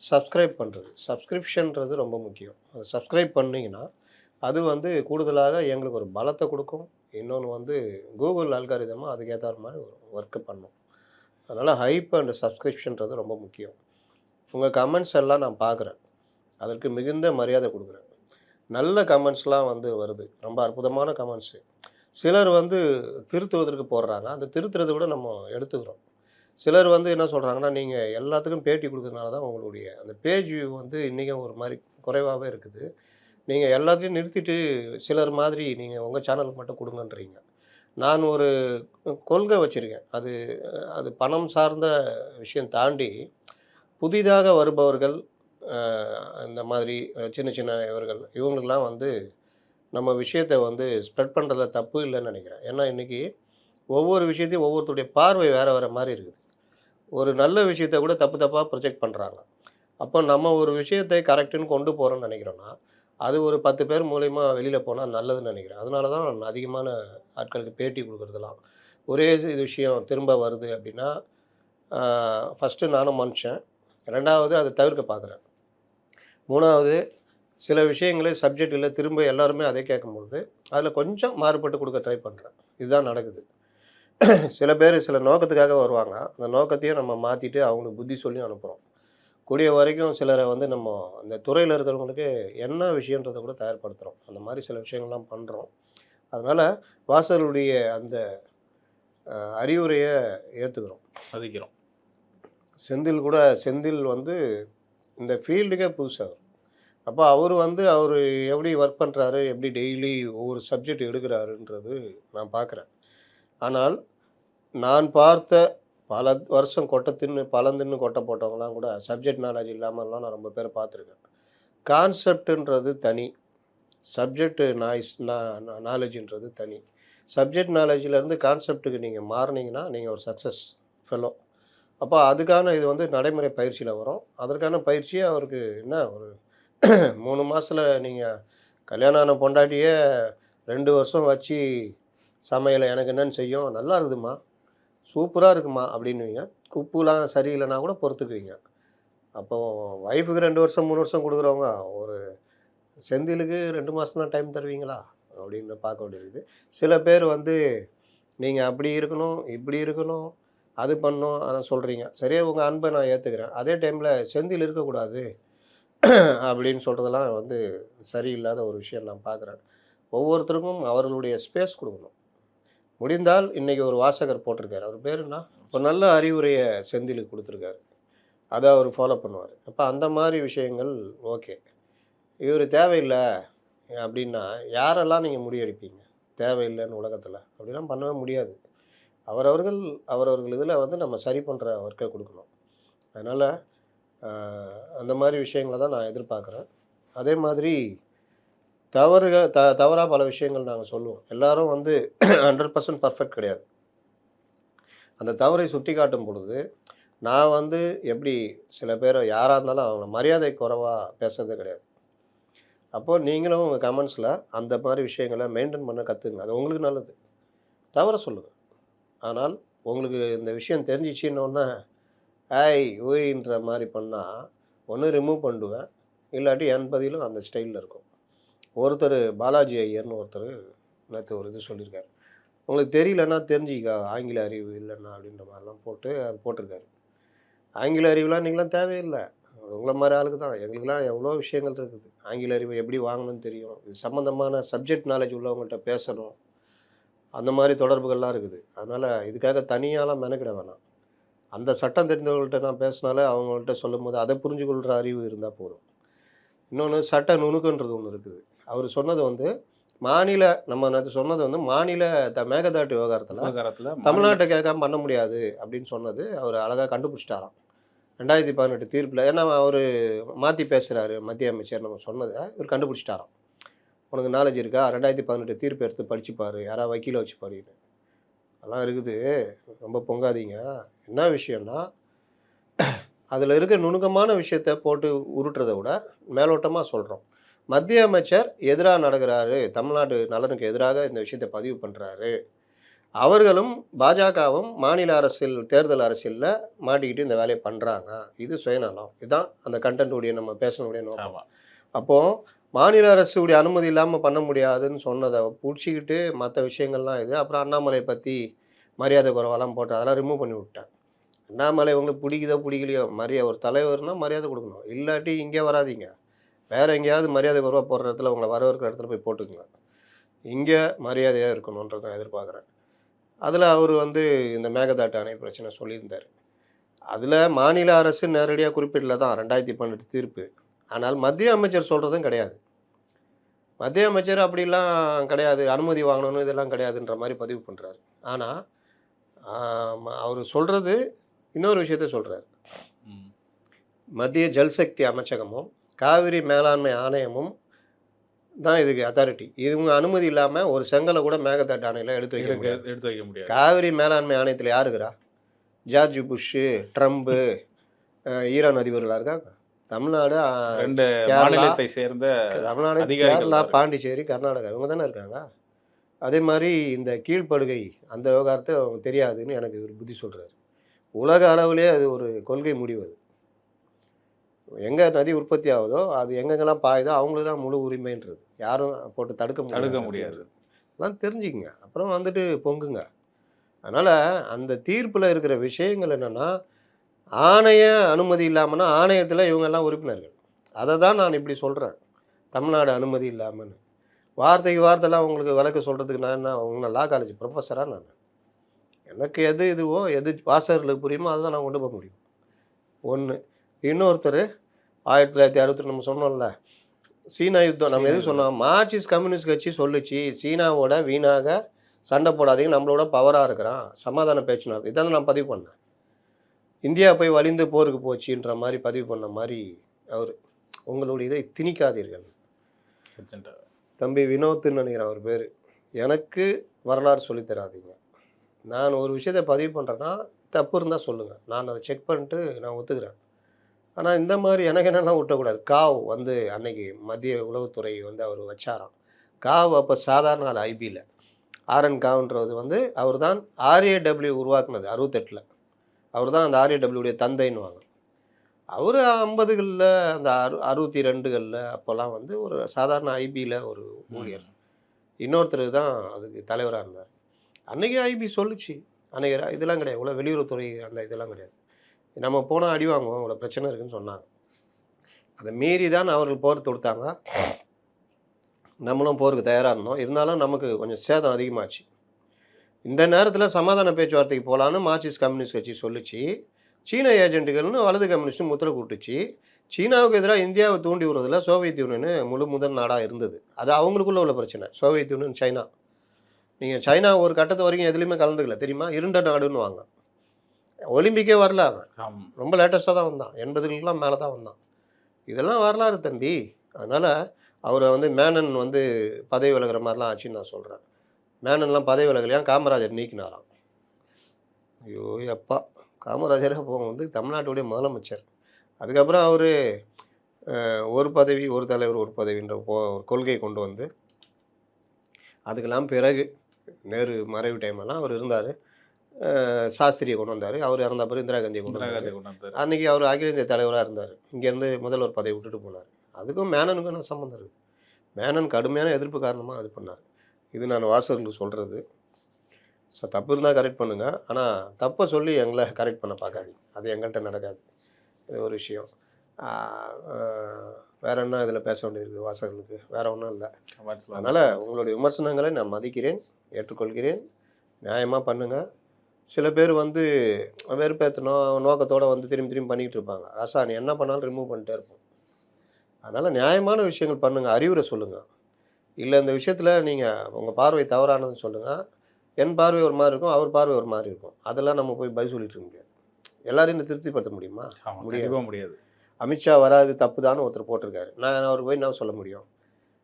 சப்ஸ்கிரைப் பண்ணுறது, சப்ஸ்கிரிப்ஷன்றது ரொம்ப முக்கியம். அது சப்ஸ்கிரைப் பண்ணிங்கன்னா அது வந்து கூடுதலாக எங்களுக்கு ஒரு பலத்தை கொடுக்கும். இன்னொன்று வந்து கூகுள் அல்காரிதமாக அதுக்கேற்ற மாதிரி ஒரு ஒர்க்கு பண்ணும். அதனால் ஹைப் அண்ட் சப்ஸ்கிரிப்ஷன்றது ரொம்ப முக்கியம். உங்கள் கமெண்ட்ஸ் எல்லாம் நான் பார்க்குறேன், அதற்கு மிகுந்த மரியாதை கொடுக்குறேன். நல்ல கமெண்ட்ஸ்லாம் வந்து வருது, ரொம்ப அற்புதமான கமெண்ட்ஸு. சிலர் வந்து திருத்துவதற்கு போடுறாங்க, அந்த திருத்துறதை கூட நம்ம எடுத்துக்கிறோம். சிலர் வந்து என்ன சொல்கிறாங்கன்னா, நீங்கள் எல்லாத்துக்கும் பேட்டி கொடுக்கறதுனால தான் உங்களுடைய அந்த பேஜ் வியூ வந்து இன்றைக்கும் ஒரு மாதிரி குறைவாகவே இருக்குது. நீங்கள் எல்லாத்தையும் நிறுத்திட்டு சிலர் மாதிரி நீங்கள் உங்கள் சேனலுக்கு மட்டும் கொடுங்கன்றீங்க. நான் ஒரு கொள்கை வச்சுருக்கேன். அது பணம் சார்ந்த விஷயம் தாண்டி புதிதாக வருபவர்கள், இந்த மாதிரி சின்ன சின்ன இவங்களுக்கெல்லாம் வந்து நம்ம விஷயத்தை வந்து ஸ்ப்ரெட் பண்ணுறதுல தப்பு இல்லைன்னு நினைக்கிறேன். ஏன்னா இன்றைக்கி ஒவ்வொரு விஷயத்தையும் ஒவ்வொருத்தருடைய பார்வை வேறு வேறு மாதிரி இருக்குது. ஒரு நல்ல விஷயத்தை கூட தப்பு தப்பாக ப்ரொஜெக்ட் பண்ணுறாங்க. அப்போ நம்ம ஒரு விஷயத்தை கரெக்டுன்னு கொண்டு போகிறோம்னு நினைக்கிறோன்னா அது ஒரு 10 பேர் மூலயமா வெளியில் போனால் நல்லதுன்னு நினைக்கிறேன். அதனால தான் நான் அதிகமான ஆட்களுக்கு பேட்டி கொடுக்குறதெல்லாம். ஒரே இது விஷயம் திரும்ப வருது அப்படின்னா, ஃபஸ்ட்டு நானும் மனுஷன், 2வது அதை தவிர்க்க பார்க்குறேன், 3வது சில விஷயங்களே சப்ஜெக்டில் திரும்ப எல்லாருமே அதே கேட்கும்பொழுது அதில் கொஞ்சம் மாறுபட்டு கொடுக்க ட்ரை பண்ணுறேன். இதுதான் நடக்குது. சில பேர் சில நோக்கத்துக்காக வருவாங்க, அந்த நோக்கத்தையும் நம்ம மாற்றிட்டு அவங்களுக்கு புத்தி சொல்லி அனுப்புகிறோம். கூடிய வரைக்கும் சிலரை வந்து நம்ம இந்த துறையில் இருக்கிறவங்களுக்கு என்ன விஷயன்றதை கூட தயார்படுத்துகிறோம். அந்த மாதிரி சில விஷயங்கள்லாம் பண்ணுறோம். அதனால் வாசகர்களுடைய அந்த அறிவுரையை ஏற்றுக்கிறோம், மதிக்கிறோம். செந்தில் வந்து இந்த ஃபீல்டுக்கே புதுசாக. அப்போ அவர் எப்படி ஒர்க் பண்ணுறாரு, எப்படி டெய்லி ஒவ்வொரு சப்ஜெக்ட் எடுக்கிறாருன்றது நான் பார்க்குறேன். ஆனால் நான் பார்த்த பல வருஷம் பழந்தின்னு கொட்டை போட்டவங்களாம் கூட சப்ஜெக்ட் நாலேஜ் இல்லாமல்லாம் நான் ரொம்ப பேரை பார்த்துருக்கேன். கான்செப்டுன்றது தனி, சப்ஜெக்ட் நாலேஜுன்றது தனி. சப்ஜெக்ட் நாலேஜிலேருந்து கான்செப்ட்டுக்கு நீங்கள் மாறினீங்கன்னா நீங்கள் ஒரு சக்ஸஸ் ஃபெல்லோ. அப்போ அதுக்கான இது வந்து நடைமுறை பயிற்சியில் வரும். அதற்கான பயிற்சியை அவருக்கு என்ன ஒரு 3 மாதத்தில் நீங்கள் கல்யாணம் ஆன பொண்டாட்டியே 2 வருஷம் வச்சு சமையலை எனக்கு என்னென்னு செய்யும், நல்லா இருக்குதுமா, சூப்பராக இருக்குமா அப்படின்னுவீங்க. உப்புலாம் சரியில்லைனா கூட பொறுத்துக்குவீங்க. அப்போ ஒய்ஃபுக்கு 2 வருஷம் 3 வருஷம் கொடுக்குறவங்க ஒரு செந்திலுக்கு 2 மாதம் தான் டைம் தருவீங்களா அப்படின்னு பார்க்க வேண்டியது. சில பேர் வந்து நீங்கள் அப்படி இருக்கணும், இப்படி இருக்கணும், அது பண்ணணும் அதை சொல்கிறீங்க. சரியா, உங்கள் அன்பை நான் ஏற்றுக்கிறேன். அதே டைமில் செந்தில் இருக்கக்கூடாது அப்படின்னு சொல்கிறதெல்லாம் வந்து சரியில்லாத ஒரு விஷயம் நான் பார்க்குறேன். ஒவ்வொருத்தருக்கும் அவர்களுடைய ஸ்பேஸ் கொடுக்கணும். முடிந்தால் இன்றைக்கி ஒரு வாசகர் போட்டிருக்காரு, அவர் பேர் என்ன, ஒரு நல்ல அறிவுரையை செந்திலுக்கு கொடுத்துருக்காரு, அதை அவர் ஃபாலோ பண்ணுவார். அப்போ அந்த மாதிரி விஷயங்கள் ஓகே. இவர் தேவையில்லை அப்படின்னா யாரெல்லாம் நீங்கள் முடிவெடுப்பீங்க? தேவையில்லைன்னு உலகத்தில் அப்படிலாம் பண்ணவே முடியாது. அவரவர்கள் இதில் வந்து நம்ம சரி பண்ணுற ஒர்க்கை கொடுக்கணும். அதனால் அந்த மாதிரி விஷயங்களை தான் நான் எதிர்பார்க்குறேன். அதே மாதிரி தவறாக பல விஷயங்கள் நாங்கள் சொல்லுவோம். எல்லாரும் வந்து 100% பர்ஃபெக்ட் கிடையாது. அந்த தவறை சுட்டி காட்டும் பொழுது நான் வந்து எப்படி சில பேரை யாராக இருந்தாலும் அவங்கள மரியாதை குறைவாக பேசுறதே கிடையாது. அப்போது நீங்களும் உங்கள் கமெண்ட்ஸில் அந்த மாதிரி விஷயங்களை மெயின்டைன் பண்ண கற்றுங்க. அது உங்களுக்கு நல்லது. தவற சொல்லுங்கள். ஆனால் உங்களுக்கு இந்த விஷயம் தெரிஞ்சிச்சின்னொன்னே ஓய்ன்ற மாதிரி பண்ணால் ஒன்று ரிமூவ் பண்ணிடுவேன், இல்லாட்டி என் பதிலும் அந்த ஸ்டைலில் இருக்கும். ஒருத்தர் பாலாஜி ஐயர்னு ஒருத்தர் நேற்று ஒரு இது சொல்லியிருக்காரு, உங்களுக்கு தெரியலன்னா தெரிஞ்சிக்கா, ஆங்கில அறிவு இல்லைன்னா அப்படின்ற மாதிரிலாம் போட்டிருக்காரு. ஆங்கில அறிவுலாம் நீங்களாம் தேவையில்லை, உங்களை மாதிரி ஆளுக்கு தான். எங்களுக்கெல்லாம் எவ்வளோ விஷயங்கள் இருக்குது. ஆங்கில அறிவு எப்படி வாங்கணும்னு தெரியும், இது சம்மந்தமான சப்ஜெக்ட் நாலேஜ் உள்ளவங்கள்ட்ட பேசணும், அந்த மாதிரி தொடர்புகள்லாம் இருக்குது. அதனால் இதுக்காக தனியாலாம் மெனக்கிட வேணாம். அந்த சட்டம் தெரிந்தவங்கள்ட்ட நான் பேசினாலே அவங்கள்ட்ட சொல்லும் போது அதை புரிஞ்சுக்கொள்கிற அறிவு இருந்தால் போதும். இன்னொன்று சட்ட நுணுக்கன்றது ஒன்று இருக்குது. அவர் சொன்னது வந்து மாநில நம்ம நேற்று சொன்னது வந்து மாநில மேகதாட்டு விவகாரத்தில் விவகாரத்துல தமிழ்நாட்டை கேட்காம பண்ண முடியாது அப்படின்னு சொன்னது அவர் அழகாக கண்டுபிடிச்சிட்டாராம் 2018 தீர்ப்பில். ஏன்னா அவர் மாற்றி பேசுகிறாரு மத்திய அமைச்சர் நம்ம சொன்னதை இவர் கண்டுபிடிச்சிட்டாராம். உனக்கு நாலேஜ் இருக்கா 2018 தீர்ப்பு எடுத்து படிச்சுப்பாரு, யாராவது வக்கீலை வச்சு படின்னு அதெல்லாம் இருக்குது. ரொம்ப பொங்காதீங்க. என்ன விஷயம்னா அதில் இருக்க நுணுக்கமான விஷயத்தை போட்டு உருட்டுறதை விட மேலோட்டமாக சொல்கிறோம். மத்திய அமைச்சர் எதிராக நடக்கிறாரு, தமிழ்நாட்டு நலனுக்கு எதிராக இந்த விஷயத்தை பதிவு பண்ணுறாரு. அவர்களும் பாஜகவும் மாநில அரசியல் தேர்தல் அரசியலில் மாட்டிக்கிட்டு இந்த வேலையை பண்ணுறாங்க. இது சுயநலம். இதுதான் அந்த கண்டென்ட்டுடைய நம்ம பேசணுடைய நோக்கம். ஆமா. அப்போது மாநில அரசுடைய அனுமதி இல்லாமல் பண்ண முடியாதுன்னு சொன்னதை பிடிச்சிக்கிட்டு மற்ற விஷயங்கள்லாம் இது. அப்புறம் அண்ணாமலை பற்றி மரியாதை குறைவெல்லாம் போட்டு அதெல்லாம் ரிமூவ் பண்ணி விட்டேன். அண்ணாமலை உங்களுக்கு பிடிக்குதோ பிடிக்கலையோ ஒரு தலைவர்னால் மரியாதை கொடுக்கணும். இல்லாட்டி இங்கே வராதிங்க, வேறு எங்கேயாவது மரியாதை குறைவாக போடுற இடத்துல உங்களை வரவேற்கிற இடத்துல போய் போட்டுக்குங்க. இங்கே மரியாதையாக இருக்கணுன்றதை நான் எதிர்பார்க்குறேன். அதில் அவர் வந்து இந்த மேகதாட்டு அணை பிரச்சனை சொல்லியிருந்தார். அதில் மாநில அரசு நேரடியாக குறிப்பிடல தான் 2018 தீர்ப்பு. ஆனால் மத்திய அமைச்சர் சொல்கிறதும் கிடையாது. மத்திய அமைச்சர் அப்படிலாம் கிடையாது, அனுமதி வாங்கணும்னு இதெல்லாம் கிடையாதுன்ற மாதிரி பதிவு பண்ணுறாரு. ஆனால் அவர் சொல்கிறது இன்னொரு விஷயத்த சொல்கிறார். மத்திய ஜல்சக்தி அமைச்சகமும் காவிரி மேலாண்மை ஆணையமும் தான் இதுக்கு அத்தாரிட்டி. இவங்க அனுமதி இல்லாமல் ஒரு செங்கலை கூட மேகதாட்டு ஆணையில் எடுத்து வைக்க முடியாது. காவிரி மேலாண்மை ஆணையத்தில் யாருக்குறா? ஜார்ஜ் புஷ்ஷு, ட்ரம்ப்பு, ஈரான் அதிபர்களாக இருக்காங்க. தமிழ்நாடு, மாநிலத்தை சேர்ந்த தமிழ்நாடு, கேரளா, பாண்டிச்சேரி, கர்நாடகா இவங்க தானே இருக்காங்க. அதே மாதிரி இந்த கீழ்ப்படுகை அந்த விவகாரத்தை அவங்க தெரியாதுன்னு எனக்கு ஒரு புத்தி சொல்கிறாரு. உலக அளவிலே அது ஒரு கொள்கை முடிவு. அது எங்கே நதி உற்பத்தி ஆகுதோ அது எங்கெங்கெல்லாம் பாயுதோ அவங்களுக்கு தான் முழு உரிமைன்றது. யாரும் போட்டு தடுக்க முடியாது. அதெல்லாம் தெரிஞ்சுக்குங்க, அப்புறம் வந்துட்டு பொங்குங்க. அதனால் அந்த தீர்ப்பில் இருக்கிற விஷயங்கள் என்னென்னா, ஆணைய அனுமதி இல்லாமல்னா ஆணையத்தில் இவங்கெல்லாம் உறுப்பினர்கள். அதை தான் நான் இப்படி சொல்கிறேன், தமிழ்நாடு அனுமதி இல்லாமல்னு. வார்த்தைக்கு வார்த்தைலாம் உங்களுக்கு விளக்க சொல்கிறதுக்கு நான் என்ன உங்களை லா காலேஜ் ப்ரொஃபஸராக? நான் எனக்கு எது இதுவோ எது வாசகர்களுக்கு புரியுமோ அதை தான் நான் கொண்டு போக முடியும். ஒன்று. இன்னொருத்தர் 1962 நம்ம சொன்னோம்ல சீனா யுத்தம், நம்ம எதுவும் சொன்னோம், மார்க்சிஸ்ட் கம்யூனிஸ்ட் கட்சி சொல்லிச்சு சீனாவோட வீணாக சண்டை போடாதீங்க, நம்மளோட பவராக இருக்கிறான், சமாதான பேச்சு நடக்குது. இதான் நான் பதிவு பண்ணேன். இந்தியா போய் வலிந்து போருக்கு போச்சுன்ற மாதிரி பதிவு பண்ண மாதிரி அவர் உங்களுடைய இதை திணிக்காதீர்கள். தம்பி வினோத்துன்னு நினைக்கிறேன் அவர் பேர். எனக்கு வரலாறு சொல்லித்தராதீங்க. நான் ஒரு விஷயத்தை பதிவு பண்ணுறேன்னா தப்பு இருந்தால் சொல்லுங்கள், நான் அதை செக் பண்ணிட்டு நான் ஒத்துக்கிறேன். ஆனால் இந்த மாதிரி எனக்கு என்னெல்லாம் விட்டக்கூடாது. காவ் வந்து அன்னைக்கு மத்திய உளவுத்துறை வந்து அவர் வச்சாராம். காவ் அப்போ சாதாரண ஆள் ஐபியில். ஆர்என் காவ்ன்றது வந்து அவர் தான் RAW உருவாக்குனது 68. அவர் தான் அந்த RAWடைய தந்தைன்னுவாங்க. அவர் 50களில் அந்த 62களில் அப்போல்லாம் வந்து ஒரு சாதாரண ஐபியில் ஒரு ஊழியர். இன்னொருத்தர் தான் அதுக்கு தலைவராக இருந்தார். அன்றைக்கி ஐபி சொல்லிச்சு, அன்றைக்கி இதெல்லாம் கிடையாது, இவ்வளோ வெளியுறவுத்துறை அந்த இதெல்லாம் கிடையாது, நம்ம போனால் அடி வாங்குவோம், இவ்வளோ பிரச்சனை இருக்குதுன்னு சொன்னாங்க. அதை மீறி தான் அவர்கள் போர் தொடுத்தாங்க. நம்மளும் போருக்கு தயாராக இருந்தோம். இருந்தாலும் நமக்கு கொஞ்சம் சேதம் அதிகமாச்சு. இந்த நேரத்தில் சமாதான பேச்சுவார்த்தைக்கு போகலான்னு மார்க்சிஸ்ட் கம்யூனிஸ்ட் கட்சி சொல்லிச்சு. சீன ஏஜென்ட்டுகள்னு வலது கம்யூனிஸ்ட்டும் முத்திரை கூட்டுச்சு. சீனாவுக்கு எதிராக இந்தியாவை தூண்டி விடுறதுல சோவியத் யூனியன் முதல் நாடாக இருந்தது. அது அவங்களுக்குள்ள உள்ள பிரச்சனை. Soviet union, China. நீங்கள் சைனா ஒரு கட்டத்து வரைக்கும் எதுலேயுமே கலந்துக்கல தெரியுமா? இருண்ட நாடுன்னு வாங்க. ஒலிம்பிக்கே வரல அவன், ரொம்ப லேட்டஸ்ட்டாக தான் வந்தான், 80களுக்கெல்லாம் மேலே தான் வந்தான். இதெல்லாம் வரலாறு தம்பி. அதனால் அவரை வந்து மேனன் வந்து பதவி விலகிற மாதிரிலாம் ஆச்சுன்னு நான் சொல்கிறேன். மேனன்லாம் பதவி விலகலையாம், காமராஜர் நீக்கினாராம். ஐயோ அப்பா, காமராஜர் அப்போ வந்து தமிழ்நாட்டுடைய முதலமைச்சர். அதுக்கப்புறம் அவர் ஒரு பதவி ஒரு தலைவர் ஒரு பதவின்ற கொள்கை கொண்டு வந்து அதுக்கெல்லாம் பிறகு நேரு மறைவு டைமெல்லாம் அவர் இருந்தார். சாஸ்திரியை கொண்டு வந்தார். அவர் இறந்த பிறகு இந்திரா காந்தியை கொண்டு வந்தார். அன்றைக்கி அவர் அகில இந்திய தலைவராக இருந்தார். இங்கேருந்து முதல்வர் பதவி விட்டுட்டு போனார். அதுக்கும் மேனனுக்கும் என்ன சம்மந்தம் இருக்குது? மேனன் கடுமையான எதிர்ப்பு காரணமாக அது பண்ணார். இது நான் வாசகர்களுக்கு சொல்கிறது. தப்பு இருந்தால் கரெக்ட் பண்ணுங்கள், ஆனால் தப்பை சொல்லி எங்களை கரெக்ட் பண்ண பார்க்காதீங்க. அது எங்கள்கிட்ட நடக்காது. இது ஒரு விஷயம். வேறு என்ன இதில் பேச வேண்டியது வாசகர்களுக்கு? வேறு ஒன்றும் இல்லை. அதனால் உங்களுடைய விமர்சனங்களை நான் மதிக்கிறேன், ஏற்றுக்கொள்கிறேன். நியாயமாக பண்ணுங்கள். சில பேர் வந்து வெறுப்பேற்றணும் நோக்கத்தோடு வந்து திரும்பி திரும்பி பண்ணிக்கிட்டு இருப்பாங்க. ரசாயனி என்ன பண்ணாலும் ரிமூவ் பண்ணிட்டே இருப்போம். அதனால் நியாயமான விஷயங்கள் பண்ணுங்கள், அறிவுரை சொல்லுங்கள். இல்லை இந்த விஷயத்தில் நீங்கள் உங்கள் பார்வை தவறானதுன்னு சொல்லுங்கள். என் பார்வை ஒரு மாதிரி இருக்கும், அவர் பார்வை ஒரு மாதிரி இருக்கும். அதெல்லாம் நம்ம போய் பதில் சொல்லிட்டு இருக்க முடியாது. எல்லாரையும் திருப்திப்படுத்த முடியுமா? ஆமாம், முடியாது. கண்டிப்பாக முடியாது. அமித்ஷா வராது தப்பு தான் ஒருத்தர் போட்டிருக்காரு. நான் அவருக்கு போய் என்ன சொல்ல முடியும்?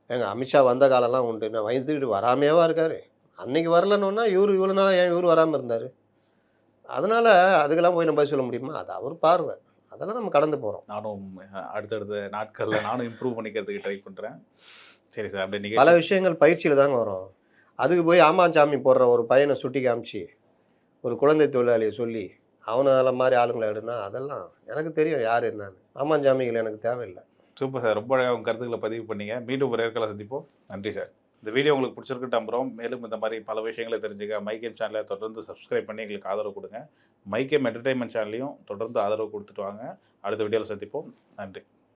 ஏங்க அமித்ஷா வந்த காலம்லாம் உண்டு. நான் வந்துக்கிட்டு வராமையேவா இருக்காரு? அன்னைக்கு வரலன்னா இவ்வளோ நாளாக ஏன் இவர் வராமல் இருந்தார்? அதனால் அதுக்கெல்லாம் போய் நம்ம பதில் சொல்ல முடியுமா? அது அவர் பார்வை. அதெல்லாம் நம்ம கடந்து போகிறோம். நானும் அடுத்தடுத்த நாட்களில் நானும் இம்ப்ரூவ் பண்ணிக்கிறதுக்கு ட்ரை பண்ணுறேன். சரி சார், அப்படியே பல நிகழ்ச்சி விஷயங்கள் பயிற்சியில் தாங்க வரும். அதுக்கு போய் ஆமாஞ்சாமி போடுற ஒரு பையனை சுட்டி காமிச்சு ஒரு குழந்தை தொழிலாளியை சொல்லி அவனால மாதிரி ஆளுங்களை எடுனா அதெல்லாம் எனக்கு தெரியும் யார் என்னன்னு. ஆமாஞ்சாமிகள் எனக்கு தேவையில்லை. சூப்பர் சார், ரொம்ப அழகாக உங்கள் கருத்துக்களை பதிவு பண்ணீங்க. மீண்டும் ஒரு நேர்காணல சந்திப்போம். நன்றி சார். இந்த வீடியோ உங்களுக்கு பிடிச்சிருக்கு நம்புகிறோம். மேலும் இந்த மாதிரி பல விஷயங்களை தெரிஞ்சுக்க மைகேம் சேனலை தொடர்ந்து சப்ஸ்கிரைப் பண்ணி எங்களுக்கு ஆதரவு கொடுங்க. மைகேம் என்டர்டைன்மெண்ட் சேனலையும் தொடர்ந்து ஆதரவு கொடுத்துட்டு வாங்க. அடுத்த வீடியோவில் சந்திப்போம். நன்றி.